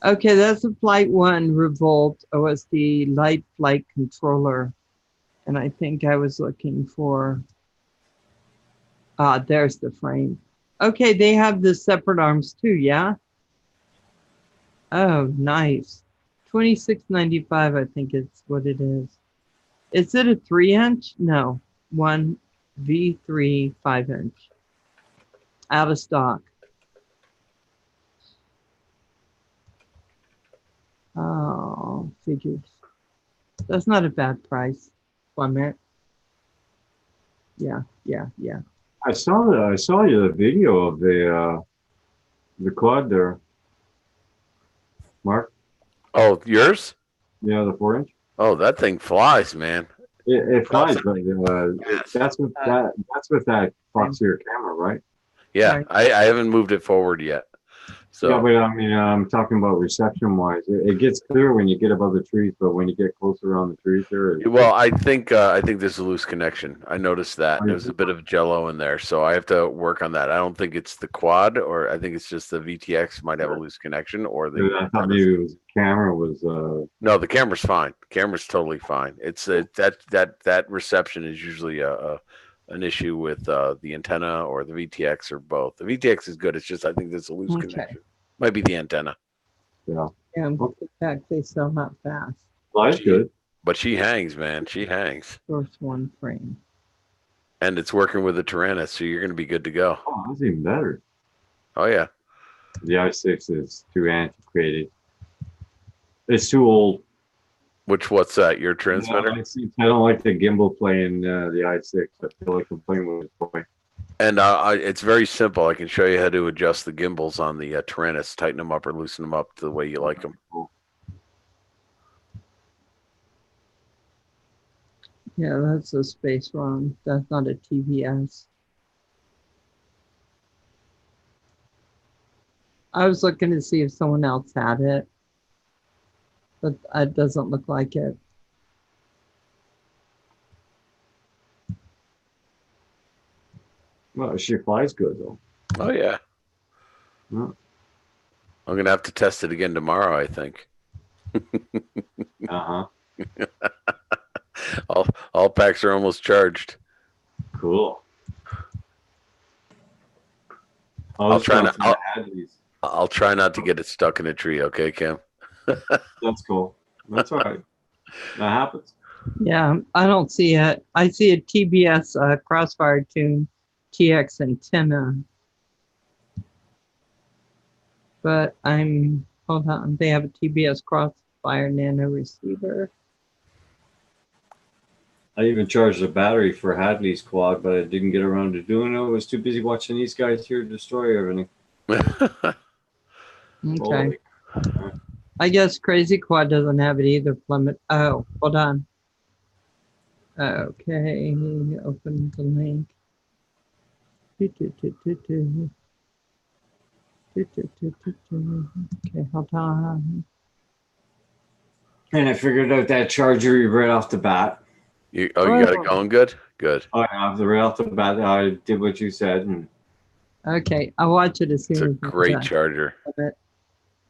[SPEAKER 1] Okay, that's a Flight 1 Revolt OSD Light Flight Controller. And I think I was looking for, there's the frame. Okay, they have the separate arms too, yeah? Oh, nice. $26.95, I think it's what it is. Is it a 3-inch? No, one V3 5-inch. Out of stock. Oh, figures. That's not a bad price. 1 minute. Yeah.
[SPEAKER 2] I saw your video of the quad there, Mark.
[SPEAKER 4] Oh, yours?
[SPEAKER 2] Yeah, the 4-inch.
[SPEAKER 4] Oh, that thing flies, man.
[SPEAKER 2] It flies, but
[SPEAKER 4] Yes.
[SPEAKER 2] that's with that Foxeer camera, right?
[SPEAKER 4] Yeah,
[SPEAKER 1] Right.
[SPEAKER 4] I haven't moved it forward yet. So
[SPEAKER 2] Yeah, but I mean, I'm talking about reception wise. It gets clear when you get above the trees, but when you get closer around the trees,
[SPEAKER 4] well, I think there's a loose connection. I noticed that there's a bit of jello in there, so I have to work on that. I don't think it's the quad, or I think it's just the VTX might have a loose connection, or the.
[SPEAKER 2] I thought maybe it was camera was.
[SPEAKER 4] No, the camera's fine. The camera's totally fine. It's that reception is usually an issue with the antenna or the VTX or both. The VTX is good. It's just I think there's a loose
[SPEAKER 1] Okay.
[SPEAKER 4] connection. Might be the antenna.
[SPEAKER 2] Yeah,
[SPEAKER 1] Yeah, in fact, they sell not fast.
[SPEAKER 2] flies good.
[SPEAKER 4] But she hangs, man. She hangs.
[SPEAKER 1] Source 1 frame.
[SPEAKER 4] And it's working with the Tyrannus, so you're going to be good to go.
[SPEAKER 2] Oh, that's even better.
[SPEAKER 4] Oh, yeah.
[SPEAKER 2] The i6 is too antiquated. It's too old.
[SPEAKER 4] What's that? Your transmitter?
[SPEAKER 2] I don't like the gimbal playing the i6. I feel like I'm playing with a toy.
[SPEAKER 4] And it's very simple. I can show you how to adjust the gimbals on the Tyrannus, tighten them up or loosen them up to the way you like them.
[SPEAKER 1] Yeah, that's a Space Run. That's not a TBS. I was looking to see if someone else had it, but it doesn't look like it.
[SPEAKER 2] Well, she flies good though.
[SPEAKER 4] Oh, yeah.
[SPEAKER 2] Yeah.
[SPEAKER 4] I'm going to have to test it again tomorrow, I think.
[SPEAKER 2] Uh-huh.
[SPEAKER 4] All packs are almost charged.
[SPEAKER 2] Cool.
[SPEAKER 4] I'll try not.
[SPEAKER 2] Hadleys.
[SPEAKER 4] I'll try not to get it stuck in a tree. Okay, Kim.
[SPEAKER 2] That's cool. That's all right. That happens.
[SPEAKER 1] Yeah, I don't see it. I see a TBS Crossfire Tune TX antenna. But hold on, they have a TBS Crossfire Nano receiver.
[SPEAKER 2] I even charged a battery for Hadley's quad, but I didn't get around to doing it. I was too busy watching these guys here destroy everything.
[SPEAKER 1] Okay.
[SPEAKER 2] Holy-
[SPEAKER 1] I guess Crazy Quad doesn't have it either, Plymouth. Oh, hold on. Okay, open the link. Okay, hold on.
[SPEAKER 2] And I figured out that charger right off the bat.
[SPEAKER 4] You got it going good? Good.
[SPEAKER 2] Oh, yeah, right off the bat, I did what you said. And
[SPEAKER 1] Okay, I'll watch it as soon
[SPEAKER 4] It's a
[SPEAKER 1] as it's
[SPEAKER 4] great
[SPEAKER 1] done.
[SPEAKER 4] charger.
[SPEAKER 1] It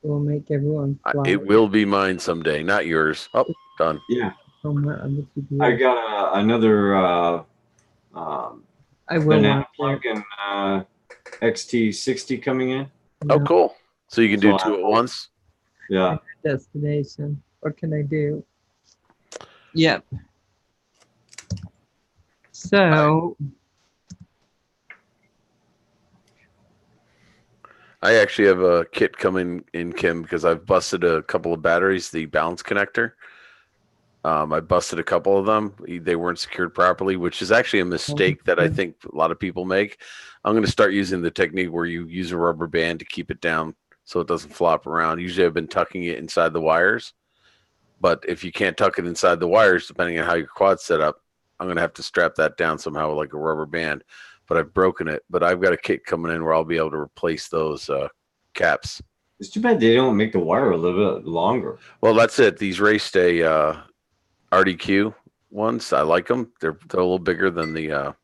[SPEAKER 1] will make everyone fly
[SPEAKER 4] It will be mine someday, not yours. Oh, done.
[SPEAKER 2] yeah,
[SPEAKER 1] somewhere on the TBS.
[SPEAKER 2] I got another
[SPEAKER 1] I will
[SPEAKER 2] banana
[SPEAKER 1] watch
[SPEAKER 2] plug and XT60 coming in.
[SPEAKER 1] it.
[SPEAKER 4] Oh,
[SPEAKER 1] Yeah,
[SPEAKER 4] cool. So you can do
[SPEAKER 2] So
[SPEAKER 4] two at once?
[SPEAKER 2] Yeah.
[SPEAKER 1] Destination. What can I do? Yep. So,
[SPEAKER 4] I actually have a kit coming in, Kim, because I've busted a couple of batteries, the balance connector. I busted a couple of them. They weren't secured properly, which is actually a mistake that I think a lot of people make. I'm going to start using the technique where you use a rubber band to keep it down so it doesn't flop around. Usually I've been tucking it inside the wires, but if you can't tuck it inside the wires, depending on how your quad's set up, I'm going to have to strap that down somehow like a rubber band. but I've broken it. But I've got a kit coming in where I'll be able to replace those caps.
[SPEAKER 2] It's too bad they don't make the wire a little bit longer.
[SPEAKER 4] Well, that's it. These race day RDQ ones, I like them. They're a little bigger than the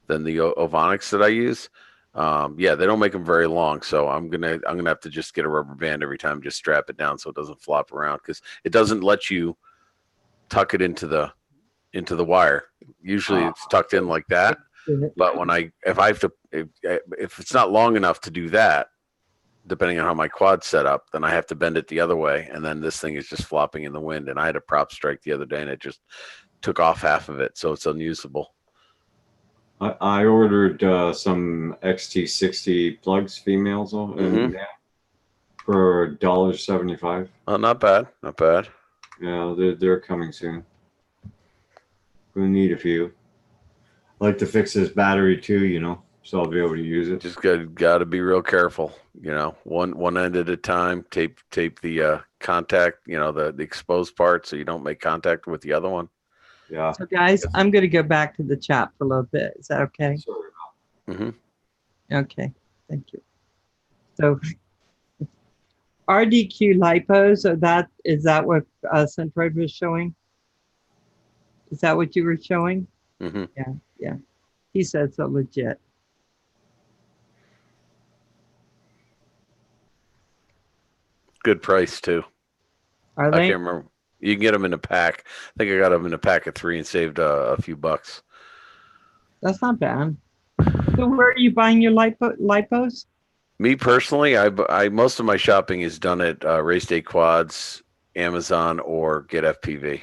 [SPEAKER 4] Ovonics that I use. Yeah, they don't make them very long, so I'm gonna have to just get a rubber band every time, just strap it down so it doesn't flop around, because it doesn't let you tuck it into the wire. Usually it's tucked in like that, but if it's not long enough to do that, depending on how my quad's set up, then I have to bend it the other way, and then this thing is just flopping in the wind. And I had a prop strike the other day, and it just took off half of it, so it's unusable.
[SPEAKER 2] I ordered some XT60 plugs, females, and for $1.75.
[SPEAKER 4] Oh, not bad, not bad.
[SPEAKER 2] Yeah, they're coming soon. Gonna need a few. I like to fix this battery too, you know, so I'll be able to use it.
[SPEAKER 4] Just got to be real careful, you know, one end at a time. Tape the contact, you know, the exposed part, so you don't make contact with the other one.
[SPEAKER 2] Yeah.
[SPEAKER 1] So guys, I'm going to go back to the chat for a little bit. Is that okay?
[SPEAKER 2] Sorry.
[SPEAKER 1] Okay, thank you. So RDQ lipos, is that what Centroid was showing? Is that what you were showing? Yeah. He said so legit.
[SPEAKER 4] Good price too.
[SPEAKER 1] Are
[SPEAKER 4] I
[SPEAKER 1] they?
[SPEAKER 4] can't remember. You can get them in a pack. I think I got them in a pack of 3 and saved a few bucks.
[SPEAKER 1] That's not bad. So where are you buying your lipos?
[SPEAKER 4] Me personally, I most of my shopping is done at Race Day Quads, Amazon, or Get FPV.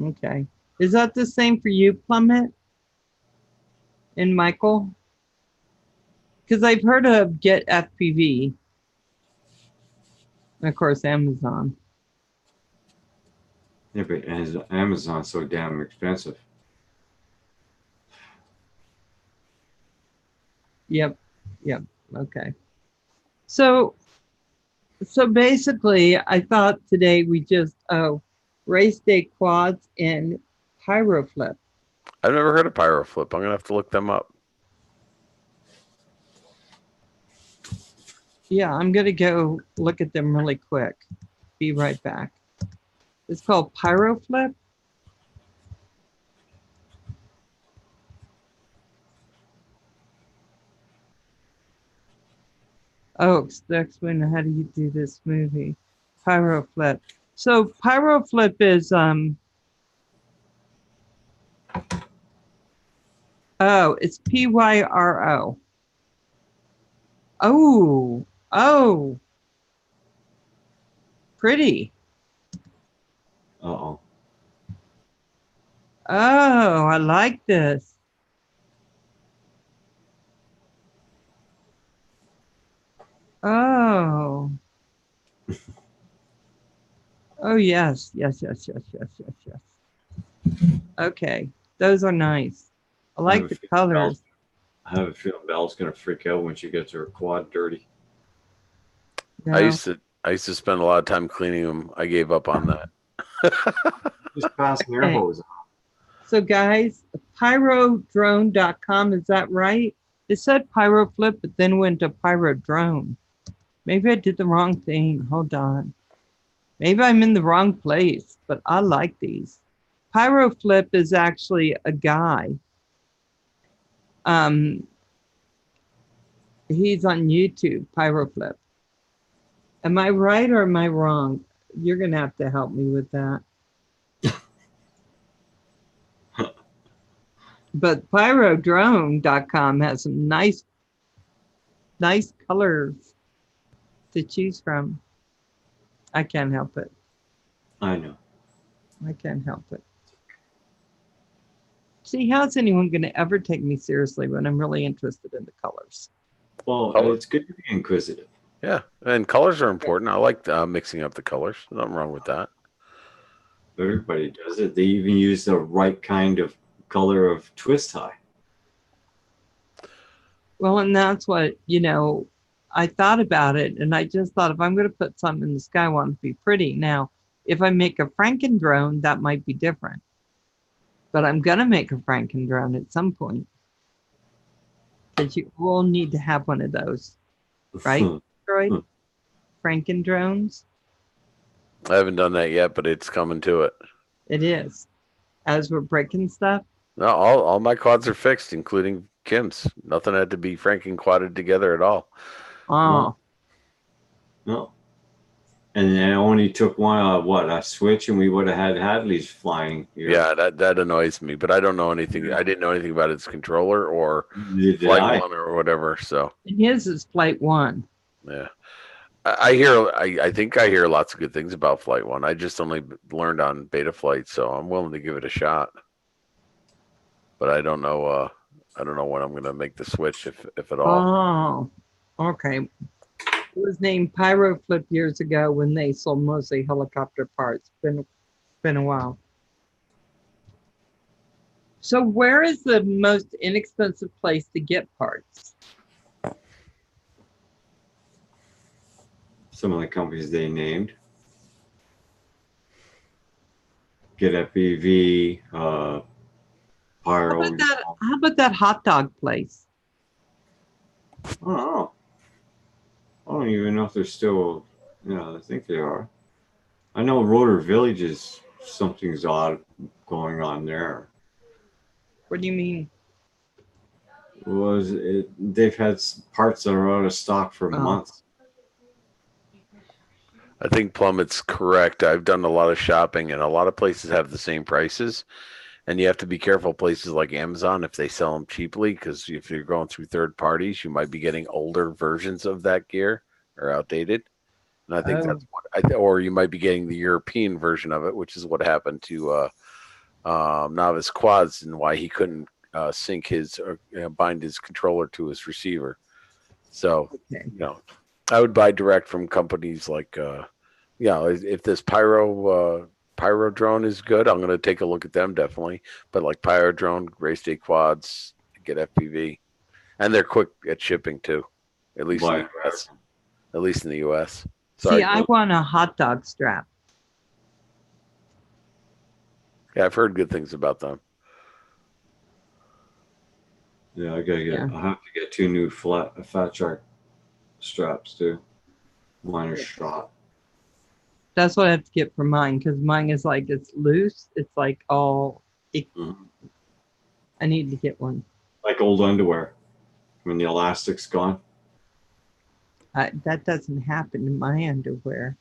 [SPEAKER 1] Okay. Is that the same for you, Plummet and Michael? Because I've heard of Get FPV. And of course, Amazon.
[SPEAKER 2] Yeah, but Amazon's so damn expensive.
[SPEAKER 1] Yep. Okay. So basically, I thought today we just Race Day Quads and Pyroflip.
[SPEAKER 4] I've never heard of Pyroflip. I'm gonna have to look them up.
[SPEAKER 1] Yeah, I'm gonna go look at them really quick. Be right back. It's called Pyroflip. Oh, explain how do you do this movie? Pyroflip. So Pyroflip is it's PYRO. Oh, pretty.
[SPEAKER 2] Uh-oh.
[SPEAKER 1] Oh, I like this. Oh. Oh, yes. Okay. Those are nice. I like the colors.
[SPEAKER 2] I have a feeling Belle's gonna freak out when she gets her quad dirty.
[SPEAKER 1] Yeah.
[SPEAKER 4] I used to spend a lot of time cleaning them. I gave up on that.
[SPEAKER 2] Just pass an air
[SPEAKER 1] Okay.
[SPEAKER 2] hose.
[SPEAKER 1] So guys, pyrodrone.com, is that right? It said Pyroflip, but then went to Pyrodrone. Maybe I did the wrong thing. Hold on. Maybe I'm in the wrong place, but I like these. Pyroflip is actually a guy. He's on YouTube, Pyroflip. Am I right or am I wrong? You're going to have to help me with that. But pyrodrone.com has some nice colors to choose from. I can't help it.
[SPEAKER 2] I know.
[SPEAKER 1] I can't help it. See, how's anyone going to ever take me seriously when I'm really interested in the colors?
[SPEAKER 2] Well, it's good to be inquisitive.
[SPEAKER 4] Yeah, and colors are important. I like mixing up the colors. Nothing wrong with that.
[SPEAKER 2] Everybody does it. They even use the right kind of color of twist tie.
[SPEAKER 1] Well, and that's what, I thought about it, and I just thought if I'm going to put something in the sky, I want it to be pretty. Now, if I make a Franken drone, that might be different. But I'm going to make a Franken drone at some point. Because you will need to have one of those, right, Troy? Franken drones.
[SPEAKER 4] I haven't done that yet, but it's coming to it.
[SPEAKER 1] It is. As we're breaking stuff.
[SPEAKER 4] No, all my quads are fixed, including Kim's. Nothing had to be Franken quadded together at all.
[SPEAKER 1] Oh,
[SPEAKER 2] No. And it only took a switch, and we would have had Hadley's flying here.
[SPEAKER 4] Yeah, that annoys me, but I don't know anything. I didn't know anything about its controller or
[SPEAKER 2] Neither did I.
[SPEAKER 4] Flight One or whatever. So
[SPEAKER 1] and his is Flight 1.
[SPEAKER 4] yeah, I think I hear lots of good things about Flight One. I just only learned on Beta Flight, so I'm willing to give it a shot. But I don't know. I don't know when I'm going to make the switch, if at all.
[SPEAKER 1] Oh, okay. It was named Pyroflip years ago when they sold mostly helicopter parts. Been a while. So where is the most inexpensive place to get parts?
[SPEAKER 2] Some of the companies they named. Get FPV, Pyro.
[SPEAKER 1] How about that hot dog place?
[SPEAKER 2] I don't know. I don't even know if they're still. Yeah, I think they are. I know Rotor Village is something's odd going on there.
[SPEAKER 1] What do you mean?
[SPEAKER 2] Was it? They've had parts that are out of stock for months.
[SPEAKER 4] I think Plummet's correct. I've done a lot of shopping, and a lot of places have the same prices. And you have to be careful places like Amazon if they sell them cheaply, because if you're going through third parties, you might be getting older versions of that gear or outdated. And I think that's what or you might be getting the European version of it, which is what happened to Novice Quads and why he couldn't sync his or bind his controller to his receiver. So, I would buy direct from companies like, if this Pyro drone is good, I'm going to take a look at them definitely. But like Pyro drone, Race Day Quads, get FPV, and they're quick at shipping too, at least in the US. At least in the US. Sorry,
[SPEAKER 1] see, I want a hot dog strap.
[SPEAKER 4] Yeah, I've heard good things about them.
[SPEAKER 2] Yeah, I gotta get. I have to get 2 new Fat Shark straps too. Mine are shot.
[SPEAKER 1] That's what I have to get for mine, because mine is like, it's loose. It's like all. I need to get one.
[SPEAKER 2] Like old underwear, when the elastic's gone.
[SPEAKER 1] That doesn't happen in my underwear.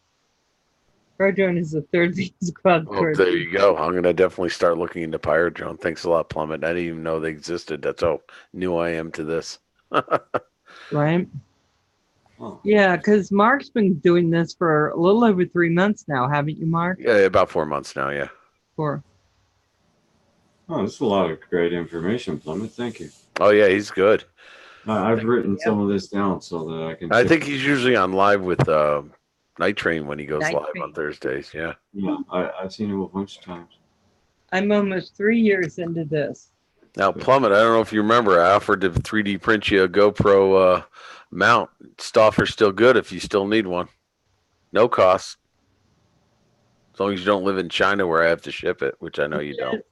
[SPEAKER 1] Pyrodrone is the third squad.
[SPEAKER 4] Oh, there you go. I'm going to definitely start looking into Pyrodrone. Thanks a lot, Plummet. I didn't even know they existed. That's how new I am to this.
[SPEAKER 1] Right? Oh. Yeah, because Mark's been doing this for a little over 3 months now, haven't you, Mark?
[SPEAKER 4] Yeah, about 4 months now, yeah.
[SPEAKER 1] 4.
[SPEAKER 2] Oh, that's a lot of great information, Plummet. Thank you.
[SPEAKER 4] Oh, yeah, he's good.
[SPEAKER 2] I've written some of this down so that I can.
[SPEAKER 4] I think he's usually on live with Night Train when he goes live on Thursdays. Yeah.
[SPEAKER 2] Yeah, I've seen him a bunch of times.
[SPEAKER 1] I'm almost 3 years into this.
[SPEAKER 4] Now, Plummet, I don't know if you remember, I offered to 3D print you a GoPro mount. Stauffer's still good if you still need one. No cost. As long as you don't live in China where I have to ship it, which I know you don't.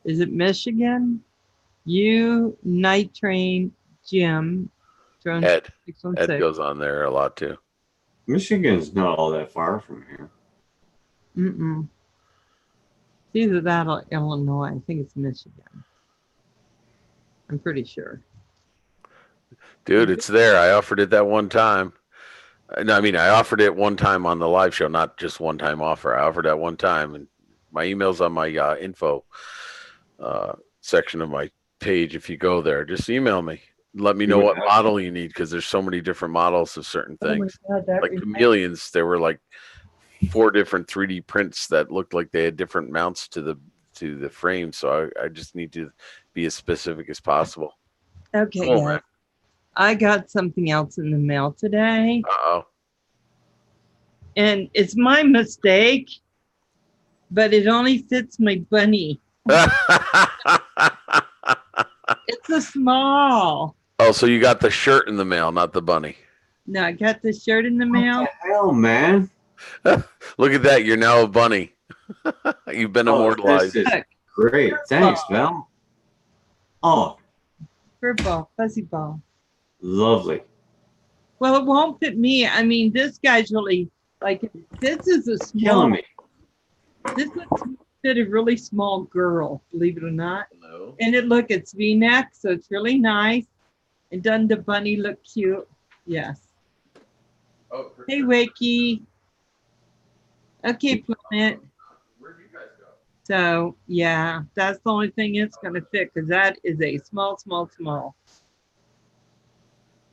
[SPEAKER 1] Is it Michigan? You, Night Train, Jim, Drone
[SPEAKER 4] Ed
[SPEAKER 1] 616.
[SPEAKER 4] Ed goes on there a lot too.
[SPEAKER 2] Michigan's not all that far from here.
[SPEAKER 1] Mm-mm. It's either that or Illinois. I think it's Michigan. I'm pretty sure.
[SPEAKER 4] Dude, it's there. I offered it that one time. No, I mean, I offered it one time on the live show, not just one time offer. I offered that one time, and my email's on my info section of my page. If you go there, just email me. Let me know what model you need, because there's so many different models of certain things.
[SPEAKER 1] Oh my God,
[SPEAKER 4] like Chameleons, there were like 4 different 3D prints that looked like they had different mounts to the frame. So I just need to be as specific as possible.
[SPEAKER 1] Okay, guys. I got something else in the mail today.
[SPEAKER 4] Uh-oh.
[SPEAKER 1] And it's my mistake, but it only fits my bunny. It's a small.
[SPEAKER 4] Oh, so you got the shirt in the mail, not the bunny.
[SPEAKER 1] No, I got the shirt in the mail.
[SPEAKER 2] What the hell, man?
[SPEAKER 4] Look at that. You're now a bunny. You've been immortalized.
[SPEAKER 2] This is great. Thanks, Val. Oh,
[SPEAKER 1] Fur ball, fuzzy ball.
[SPEAKER 2] lovely.
[SPEAKER 1] Well, it won't fit me. I mean, this guy's really like this is a
[SPEAKER 2] Killing
[SPEAKER 1] small.
[SPEAKER 2] me.
[SPEAKER 1] This looks to fit a really small girl, believe it or not.
[SPEAKER 4] No.
[SPEAKER 1] And it's V-neck, so it's really nice. And doesn't the bunny look cute? Yes.
[SPEAKER 4] Oh,
[SPEAKER 1] Hey, Wakey. Okay, Planet.
[SPEAKER 4] Where'd you guys go?
[SPEAKER 1] So yeah, that's the only thing it's gonna fit because that is a small.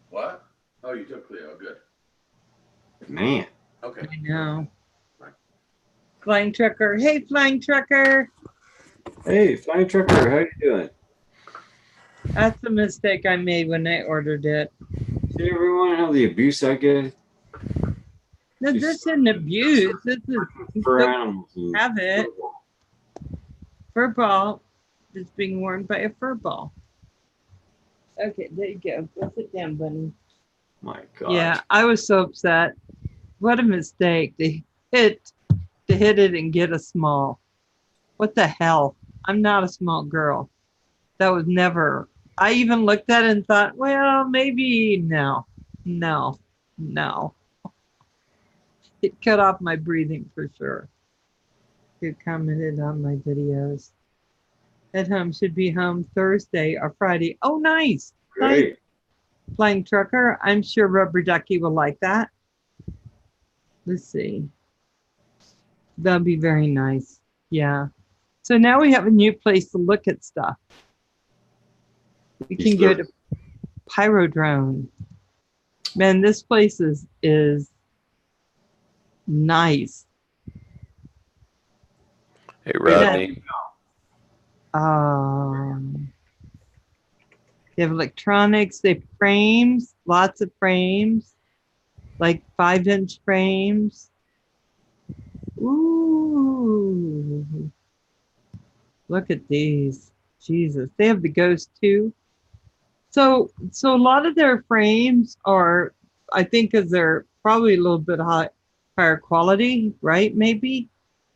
[SPEAKER 4] What? Oh, you took Cleo. Good.
[SPEAKER 2] Man.
[SPEAKER 4] Okay.
[SPEAKER 1] I know. Flying trucker. Hey, flying trucker.
[SPEAKER 2] Hey, Flying Trucker, how you doing?
[SPEAKER 1] That's a mistake I made when I ordered it.
[SPEAKER 2] See everyone how the abuse I get
[SPEAKER 1] No, this isn't abuse. This is
[SPEAKER 2] for
[SPEAKER 1] so
[SPEAKER 2] animals. and-
[SPEAKER 1] have it. Fur ball is being worn by a fur ball. Okay, there you go. Go sit down, bunny.
[SPEAKER 2] My God.
[SPEAKER 1] Yeah, I was so upset. What a mistake to hit it and get a small. What the hell? I'm not a small girl. That was never. I even looked at it and thought, well, maybe no. It cut off my breathing for sure. Who commented on my videos? At home should be home Thursday or Friday. Oh, nice.
[SPEAKER 2] Great.
[SPEAKER 1] Flying trucker. I'm sure Rubber Ducky will like that. Let's see. That'd be very nice. Yeah. So now we have a new place to look at stuff. We can go to Pyrodrone. Man, this place is nice.
[SPEAKER 4] Hey, Rodney.
[SPEAKER 1] They have electronics, they have frames, lots of frames, like 5-inch frames. Ooh. Look at these. Jesus. They have the Ghost too. So a lot of their frames are, I think, because they're probably a little bit higher quality, right? Maybe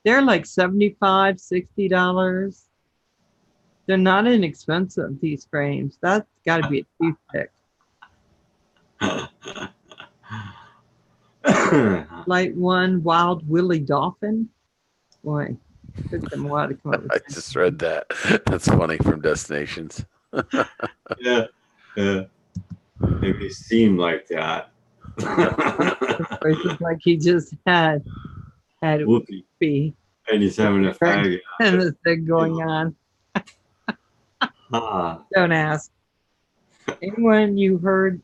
[SPEAKER 1] they're like $75, $60. They're not inexpensive, these frames. That's got to be a toothpick. Light one, Wild Willie Dolphin. Boy, took them a while to come up with
[SPEAKER 4] I
[SPEAKER 1] that.
[SPEAKER 4] just read that. That's funny from Destinations.
[SPEAKER 2] Yeah. Maybe it seemed like that.
[SPEAKER 1] It's like he just had it
[SPEAKER 2] Whoopee.
[SPEAKER 1] be
[SPEAKER 2] And he's having a fag.
[SPEAKER 1] and this thing going on.
[SPEAKER 2] Ah,
[SPEAKER 1] Don't ask. Anyone you heard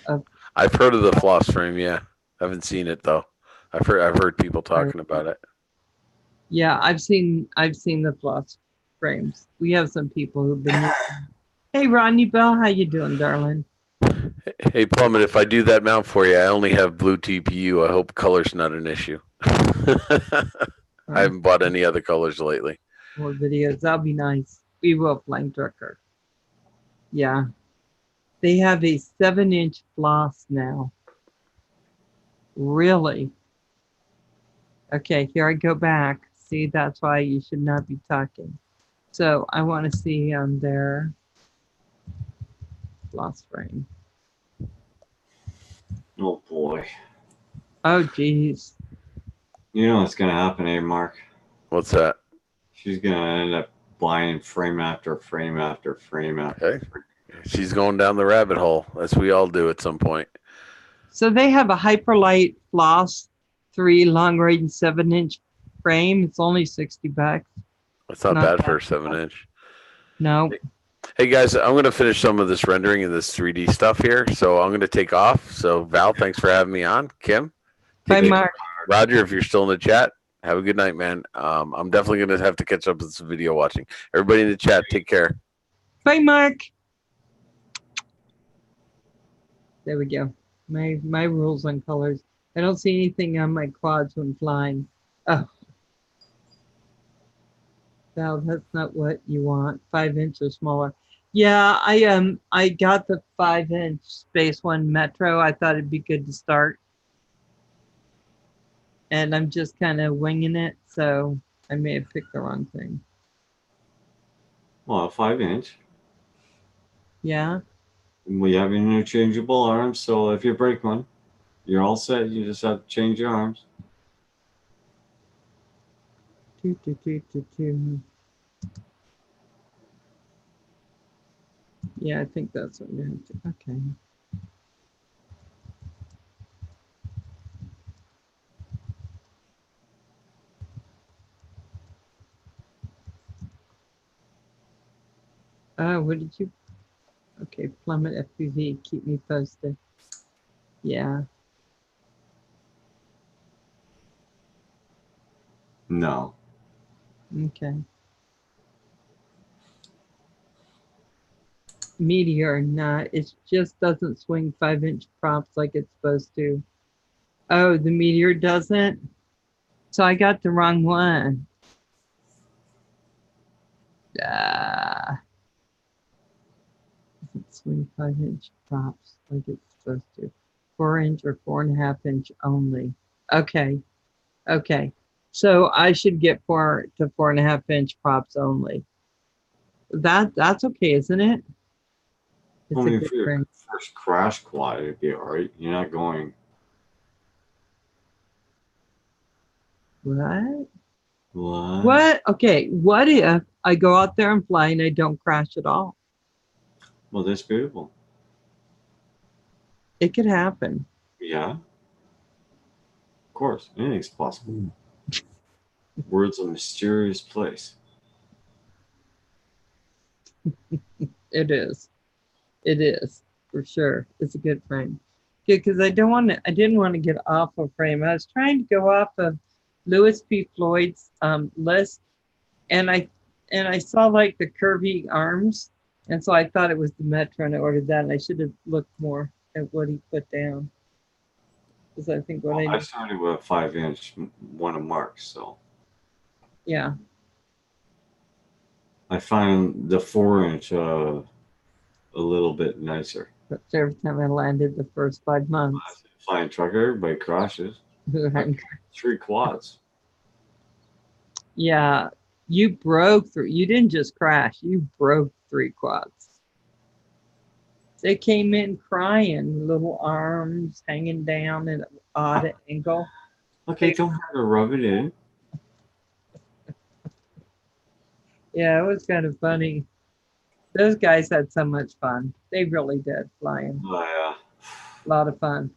[SPEAKER 1] of?
[SPEAKER 4] I've heard of the floss frame. Yeah, haven't seen it though. I've heard people talking about it.
[SPEAKER 1] Yeah, I've seen the floss frames. We have some people who've been using them. Hey, Rodney Bell, how you doing, darling?
[SPEAKER 4] Hey, Plummet, if I do that mount for you, I only have blue TPU. I hope color's not an issue. I haven't bought any other colors lately.
[SPEAKER 1] More videos. That'll be nice. We will, Flying Trucker. Yeah. They have a 7-inch floss now. Really? Okay, here I go back. See, that's why you should not be talking. So I want to see their floss frame.
[SPEAKER 2] oh boy.
[SPEAKER 1] Oh, geez.
[SPEAKER 2] You know what's gonna happen, eh, Mark?
[SPEAKER 4] What's that?
[SPEAKER 2] She's gonna end up buying frame after frame after frame after.
[SPEAKER 4] Okay. She's going down the rabbit hole, as we all do at some point.
[SPEAKER 1] So they have a Hyperlight Floss 3 long range 7-inch frame. It's only $60.
[SPEAKER 4] That's not
[SPEAKER 1] Not
[SPEAKER 4] bad for a
[SPEAKER 1] bad.
[SPEAKER 4] 7-inch.
[SPEAKER 1] No.
[SPEAKER 4] Hey guys, I'm going to finish some of this rendering and this 3D stuff here, so I'm going to take off. So Val, thanks for having me on. Kim,
[SPEAKER 1] Bye,
[SPEAKER 4] take care.
[SPEAKER 1] Mark.
[SPEAKER 4] Roger, if you're still in the chat, have a good night, man. I'm definitely going to have to catch up with some video watching. Everybody in the chat, take care.
[SPEAKER 1] Bye, Mark. There we go. My rules on colors. I don't see anything on my quads when flying. Oh. Val, that's not what you want. 5-inch or smaller. Yeah, I got the 5-inch Space One Metro. I thought it'd be good to start. And I'm just kind of winging it, so I may have picked the wrong thing.
[SPEAKER 2] Well, a 5-inch.
[SPEAKER 1] Yeah.
[SPEAKER 2] We have interchangeable arms, so if you break one, you're all set. You just have to change your arms.
[SPEAKER 1] Two. Yeah, I think that's what we're going to do. Okay. Oh, what did you? Okay, Plummet FPV, keep me posted. Yeah.
[SPEAKER 2] No.
[SPEAKER 1] Okay. Meteor, nah, it just doesn't swing 5-inch props like it's supposed to. Oh, the Meteor doesn't? So I got the wrong one. Doesn't swing 5-inch props like it's supposed to. 4-inch or 4.5-inch only. Okay. Okay. So I should get 4 to 4.5-inch props only. That's okay, isn't it? It's
[SPEAKER 2] I
[SPEAKER 1] a
[SPEAKER 2] mean,
[SPEAKER 1] good
[SPEAKER 2] for your
[SPEAKER 1] frame.
[SPEAKER 2] first crash quad, it'd be all right. You're not going,
[SPEAKER 1] What?
[SPEAKER 2] what?
[SPEAKER 1] What? Okay. What if I go out there and fly and I don't crash at all?
[SPEAKER 2] Well, that's beautiful.
[SPEAKER 1] It could happen.
[SPEAKER 2] Yeah. Of course. Anything's possible. World's a mysterious place.
[SPEAKER 1] It is. It is for sure. It's a good frame. Good, because I didn't want to get off of frame. I was trying to go off of Louis P. Floyd's list, and I saw like the curvy arms, and so I thought it was the Metro, and I ordered that. And I should have looked more at what he put down, because I think what
[SPEAKER 2] I started with a 5-inch one of Mark's, so
[SPEAKER 1] yeah.
[SPEAKER 2] I find the 4-inch a little bit nicer.
[SPEAKER 1] But every time I landed the first 5 months,
[SPEAKER 2] Flying trucker, everybody crashes. 3 quads.
[SPEAKER 1] yeah, you broke through. You didn't just crash. You broke 3 quads. They came in crying, little arms hanging down at an odd angle.
[SPEAKER 2] Okay, don't have to rub it in.
[SPEAKER 1] Yeah, it was kind of funny. Those guys had so much fun. They really did flying.
[SPEAKER 2] Oh, yeah.
[SPEAKER 1] A lot of fun.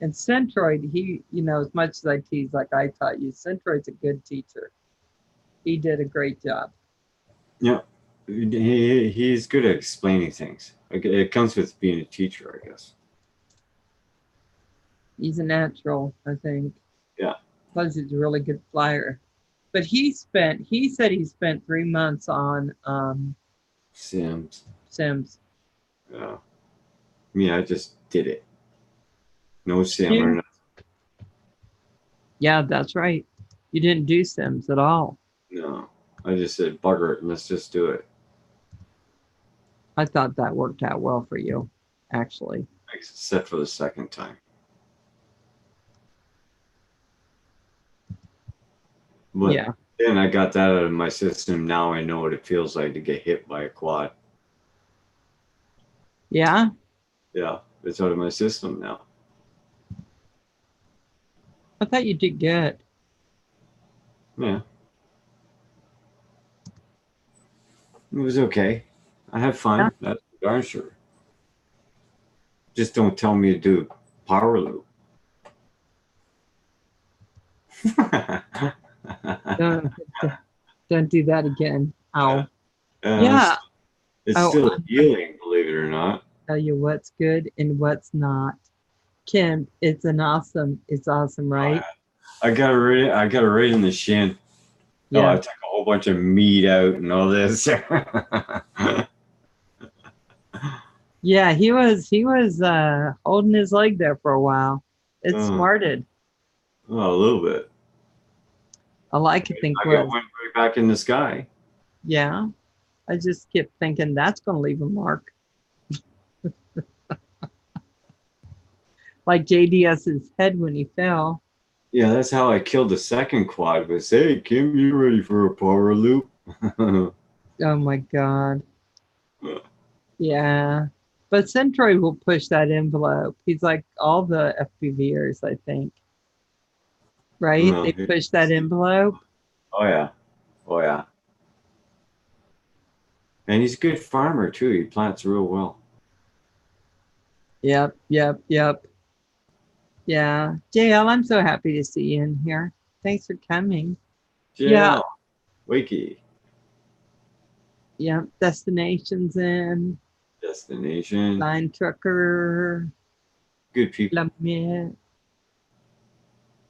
[SPEAKER 1] And Centroid, he, as much as I tease like I taught you, Centroid's a good teacher. He did a great job.
[SPEAKER 2] Yeah. He's good at explaining things. It comes with being a teacher, I guess.
[SPEAKER 1] He's a natural, I think.
[SPEAKER 2] Yeah.
[SPEAKER 1] Plus, he's a really good flyer. But he said he spent 3 months on
[SPEAKER 2] Sims.
[SPEAKER 1] Yeah.
[SPEAKER 2] I just did it. No sim or nothing.
[SPEAKER 1] Yeah, that's right. You didn't do Sims at all.
[SPEAKER 2] No. I just said, bugger it, and let's just do it.
[SPEAKER 1] I thought that worked out well for you, actually.
[SPEAKER 2] Except for the second time. But
[SPEAKER 1] yeah.
[SPEAKER 2] Then I got that out of my system. Now I know what it feels like to get hit by a quad.
[SPEAKER 1] Yeah?
[SPEAKER 2] Yeah, it's out of my system now.
[SPEAKER 1] I thought you did good.
[SPEAKER 2] Yeah. It was okay. I had fun.
[SPEAKER 1] Yeah.
[SPEAKER 2] That's for darn sure. Just don't tell me to do power loop.
[SPEAKER 1] Don't do that again. Ow.
[SPEAKER 2] Yeah.
[SPEAKER 1] Yeah.
[SPEAKER 2] It's still healing, believe it or not.
[SPEAKER 1] Tell you what's good and what's not. Kim, it's awesome, right?
[SPEAKER 2] I got it right in the shin.
[SPEAKER 1] Yeah.
[SPEAKER 2] Oh, I took a whole bunch of meat out and all this.
[SPEAKER 1] Yeah, he was holding his leg there for a while. It smarted.
[SPEAKER 2] Oh, a little bit.
[SPEAKER 1] I like to think
[SPEAKER 2] I went right back in the sky.
[SPEAKER 1] Yeah. I just kept thinking that's going to leave a mark. Like JDS's head when he fell.
[SPEAKER 2] Yeah, that's how I killed the second quad. Was, hey, Kim, you ready for a power loop?
[SPEAKER 1] Oh my God. Yeah. But Centroid will push that envelope. He's like all the FPVers, I think. Right?
[SPEAKER 2] No,
[SPEAKER 1] They push that envelope.
[SPEAKER 2] oh yeah, oh yeah. And he's a good farmer too. He plants real well.
[SPEAKER 1] Yep, yep, yep. Yeah. JL, I'm so happy to see you in here. Thanks for coming. Yeah.
[SPEAKER 2] JL, Wakey,
[SPEAKER 1] Yeah. Destinations in.
[SPEAKER 2] destination,
[SPEAKER 1] Line trucker.
[SPEAKER 2] good people.
[SPEAKER 1] Plummet.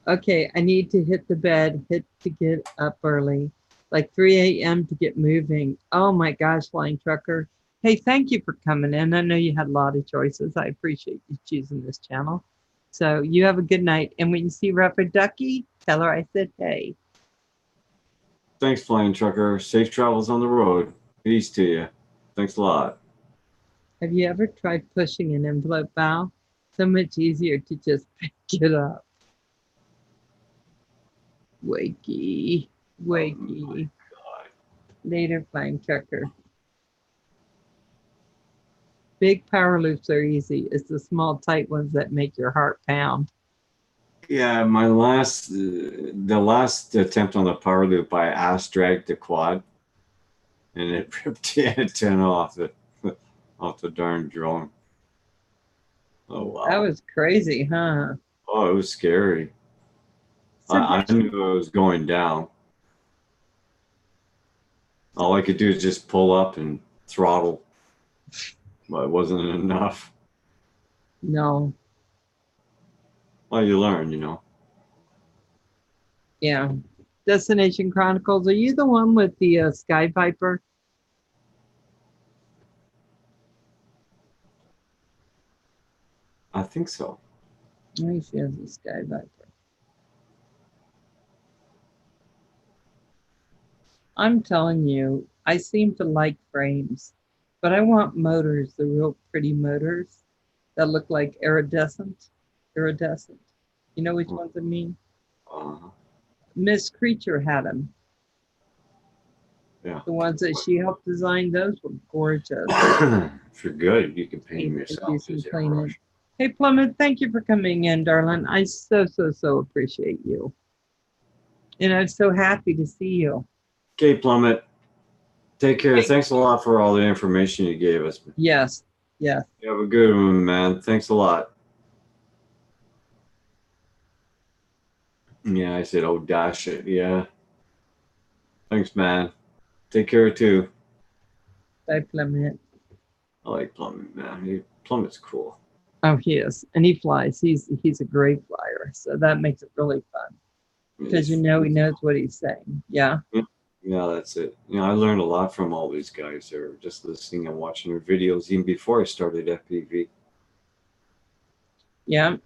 [SPEAKER 1] Okay, I need to hit the bed, hit to get up early, like 3 a.m. to get moving. Oh my gosh, Flying Trucker. Hey, thank you for coming in. I know you had a lot of choices. I appreciate you choosing this channel. So you have a good night. And when you see Rubber Ducky, tell her I said hey.
[SPEAKER 2] Thanks, Flying Trucker. Safe travels on the road. Peace to you. Thanks a lot.
[SPEAKER 1] Have you ever tried pushing an envelope bow? So much easier to just pick it up. Wakey, wakey. Later, Flying Trucker. Big power loops are easy. It's the small, tight ones that make your heart pound.
[SPEAKER 2] Yeah, the last attempt on the power loop, I ass dragged the quad, and it ripped the antenna off the darn drone. Oh wow!
[SPEAKER 1] That was crazy, huh?
[SPEAKER 2] Oh, it was scary.
[SPEAKER 1] So
[SPEAKER 2] I knew it was going down. All I could do is just pull up and throttle, but it wasn't enough.
[SPEAKER 1] no,
[SPEAKER 2] Well, you learn, you know.
[SPEAKER 1] yeah. Destination Chronicles. Are you the one with the Sky Viper?
[SPEAKER 2] I think so.
[SPEAKER 1] I think she has a Sky Viper. I'm telling you, I seem to like frames, but I want motors, the real pretty motors that look like iridescent. Iridescent. You know which ones I mean?
[SPEAKER 2] Uh,
[SPEAKER 1] Miss Creature had them.
[SPEAKER 2] yeah.
[SPEAKER 1] The ones that she helped design, those were gorgeous.
[SPEAKER 2] If you're good, you can paint them
[SPEAKER 1] Need to
[SPEAKER 2] yourself.
[SPEAKER 1] do some
[SPEAKER 2] There's a
[SPEAKER 1] cleaning.
[SPEAKER 2] rush.
[SPEAKER 1] Hey, Plummet, thank you for coming in, darling. I so appreciate you. And I'm so happy to see you.
[SPEAKER 2] Okay, Plummet. Take care.
[SPEAKER 1] Hey.
[SPEAKER 2] Thanks a lot for all the information you gave us.
[SPEAKER 1] Yes, yes.
[SPEAKER 2] You have a good one, man. Thanks a lot. Yeah, I said, oh, dash it. Yeah. Thanks, man. Take care, too.
[SPEAKER 1] Bye, Plummet.
[SPEAKER 2] I like Plummet, man. Plummet's cool.
[SPEAKER 1] Oh, he is. And he flies. He's a great flyer. So that makes it really fun. Because you know he knows what he's saying. Yeah.
[SPEAKER 2] Yeah, that's it. You know, I learned a lot from all these guys. They were just listening and watching their videos even before I started FPV.
[SPEAKER 1] Yeah.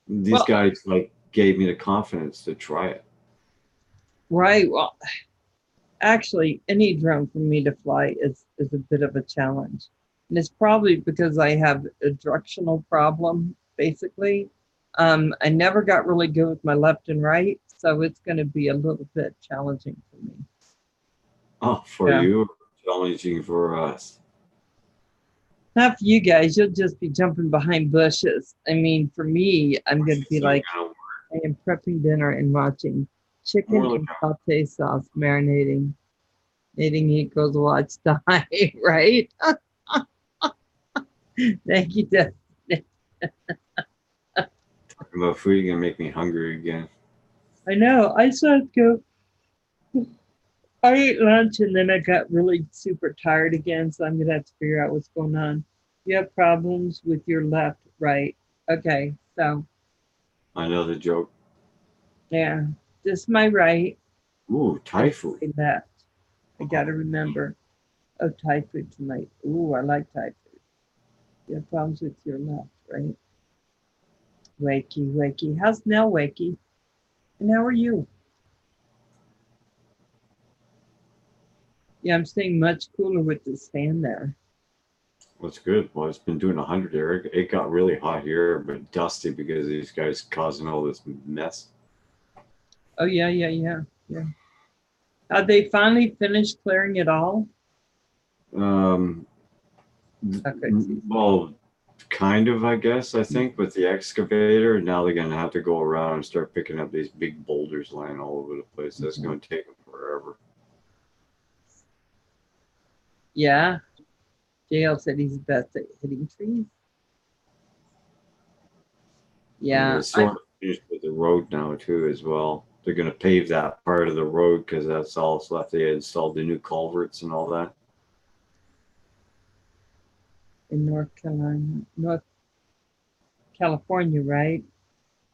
[SPEAKER 2] These guys like gave me the confidence to try it.
[SPEAKER 1] Right. Well, actually, any drone for me to fly is a bit of a challenge. And it's probably because I have a directional problem, basically. I never got really good with my left and right, so it's going to be a little bit challenging for me.
[SPEAKER 2] Oh, for you, challenging for us.
[SPEAKER 1] Not for you guys. You'll just be jumping behind bushes. I mean, for me, I'm going to be like, I am prepping dinner and watching chicken and saute sauce marinating. Eating equals watch die, right? Thank you, Deb.
[SPEAKER 2] Talking about food, you're gonna make me hungry again.
[SPEAKER 1] I know. I saw it go. I ate lunch and then I got really super tired again, so I'm gonna have to figure out what's going on. You have problems with your left, right? Okay, so.
[SPEAKER 2] I know the joke.
[SPEAKER 1] Yeah, just my right.
[SPEAKER 2] Ooh, Thai food.
[SPEAKER 1] My left. I gotta remember. Oh, Thai food tonight. Ooh, I like Thai food. You have problems with your left, right? Wakey, wakey. How's Nell, wakey? And how are you? Yeah, I'm staying much cooler with this fan there.
[SPEAKER 2] That's good. Well, it's been doing 100 there. It got really hot here, but dusty because these guys causing all this mess.
[SPEAKER 1] Oh, yeah. They finally finished clearing it all?
[SPEAKER 2] Um,
[SPEAKER 1] Okay.
[SPEAKER 2] well, kind of, I guess, I think, with the excavator. Now they're going to have to go around and start picking up these big boulders lying all over the place. That's going to take them forever.
[SPEAKER 1] Yeah. JL said he's best at hitting trees. Yeah.
[SPEAKER 2] And it's sort of finished with the road now, too, as well. They're going to pave that part of the road because that's all that's left. They installed the new culverts and all that.
[SPEAKER 1] In North California, right?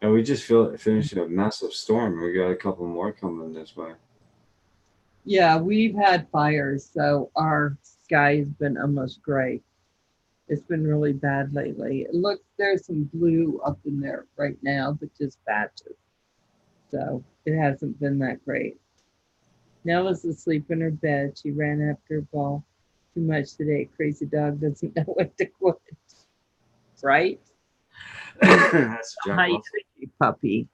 [SPEAKER 2] And we just finished a massive storm. We got a couple more coming this way.
[SPEAKER 1] Yeah, we've had fires, so our sky has been almost gray. It's been really bad lately. Look, there's some blue up in there right now, but just patches. So it hasn't been that great. Nella's asleep in her bed. She ran after a ball too much today. Crazy dog doesn't know what to quit. Right?
[SPEAKER 2] That's Jack
[SPEAKER 1] Hi,
[SPEAKER 2] Russell.
[SPEAKER 1] crazy puppy.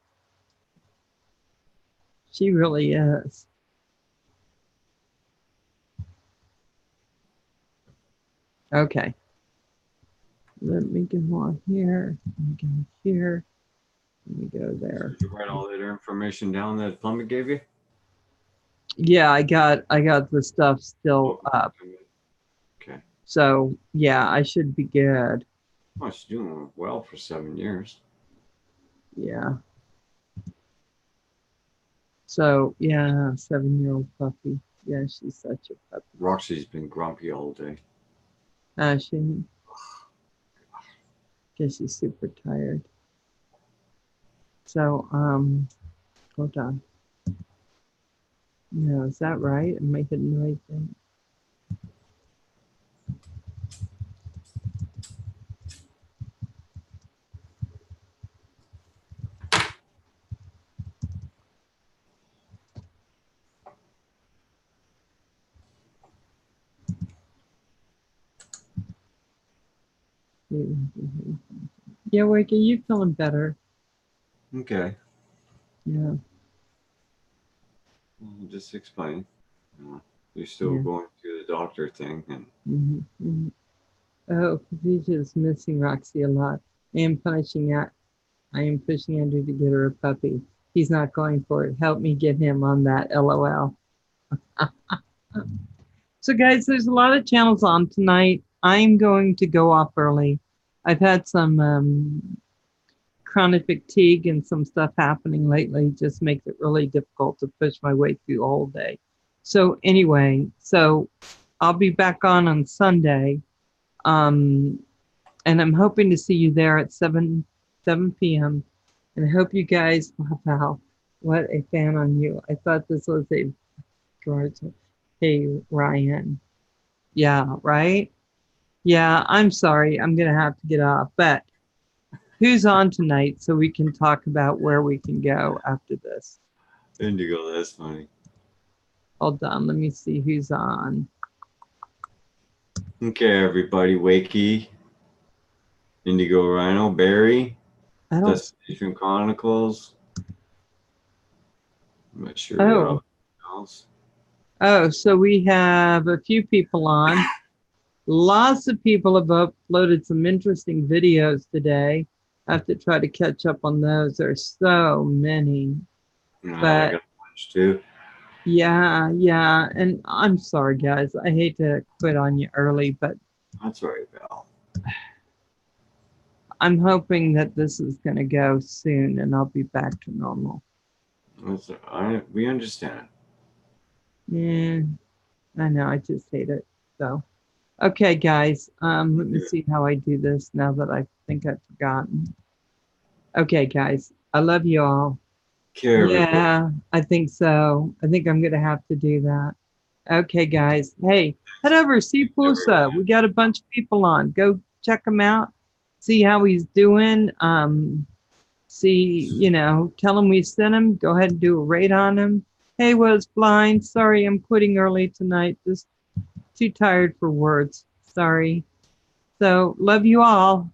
[SPEAKER 1] She really is. Okay. Let me go on here. Let me go here. Let me go there.
[SPEAKER 2] Did you write all that information down that Plummet gave you?
[SPEAKER 1] Yeah, I got the stuff still up.
[SPEAKER 2] Okay.
[SPEAKER 1] So yeah, I should be good.
[SPEAKER 2] Oh, she's doing well for 7 years.
[SPEAKER 1] Yeah. So yeah, 7-year-old puppy. Yeah, she's such a puppy.
[SPEAKER 2] Roxy's been grumpy all day.
[SPEAKER 1] She guess she's super tired. So hold on. No, is that right? Am I hitting the right thing? Yeah, Wake, are you feeling better?
[SPEAKER 2] Okay.
[SPEAKER 1] Yeah.
[SPEAKER 2] Well, just explain. You're still
[SPEAKER 1] Yeah.
[SPEAKER 2] going through the doctor thing, and
[SPEAKER 1] Oh, Khadija missing Roxy a lot. I am pushing Andrew to get her a puppy. He's not going for it. Help me get him on that. LOL. So guys, there's a lot of channels on tonight. I'm going to go off early. I've had some chronic fatigue and some stuff happening lately. Just makes it really difficult to push my way through the whole day. So anyway, I'll be back on Sunday. And I'm hoping to see you there at 7 p.m. And I hope you guys, wow, what a fan on you. I thought this was a George. Hey, Ryan. Yeah, right? Yeah, I'm sorry. I'm going to have to get off. But who's on tonight so we can talk about where we can go after this?
[SPEAKER 2] Indigo, that's funny.
[SPEAKER 1] Hold on. Let me see who's on.
[SPEAKER 2] Okay, everybody. Wakey, Indigo Rhino, Barry,
[SPEAKER 1] I don't.
[SPEAKER 2] Destination Chronicles. I'm not sure
[SPEAKER 1] Oh.
[SPEAKER 2] what else.
[SPEAKER 1] Oh, so we have a few people on. Lots of people have uploaded some interesting videos today. I have to try to catch up on those. There's so many.
[SPEAKER 2] No, I
[SPEAKER 1] But
[SPEAKER 2] got a bunch too.
[SPEAKER 1] yeah. And I'm sorry, guys. I hate to quit on you early, but
[SPEAKER 2] That's right, Val.
[SPEAKER 1] I'm hoping that this is going to go soon and I'll be back to normal.
[SPEAKER 2] We understand.
[SPEAKER 1] Yeah, I know. I just hate it. So, okay, guys. Let me see how I do this now that I think I've forgotten. Okay, guys. I love you all.
[SPEAKER 2] Care.
[SPEAKER 1] Yeah, I think so. I think I'm going to have to do that. Okay, guys. Hey, head over, see Pusa. We got a bunch of people on. Go check him out. See how he's doing. Tell him we sent him. Go ahead and do a rate on him. Hey, was blind. Sorry, I'm quitting early tonight. Just too tired for words. Sorry. So, love you all.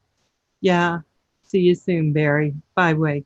[SPEAKER 1] Yeah. See you soon, Barry. Bye, Wake.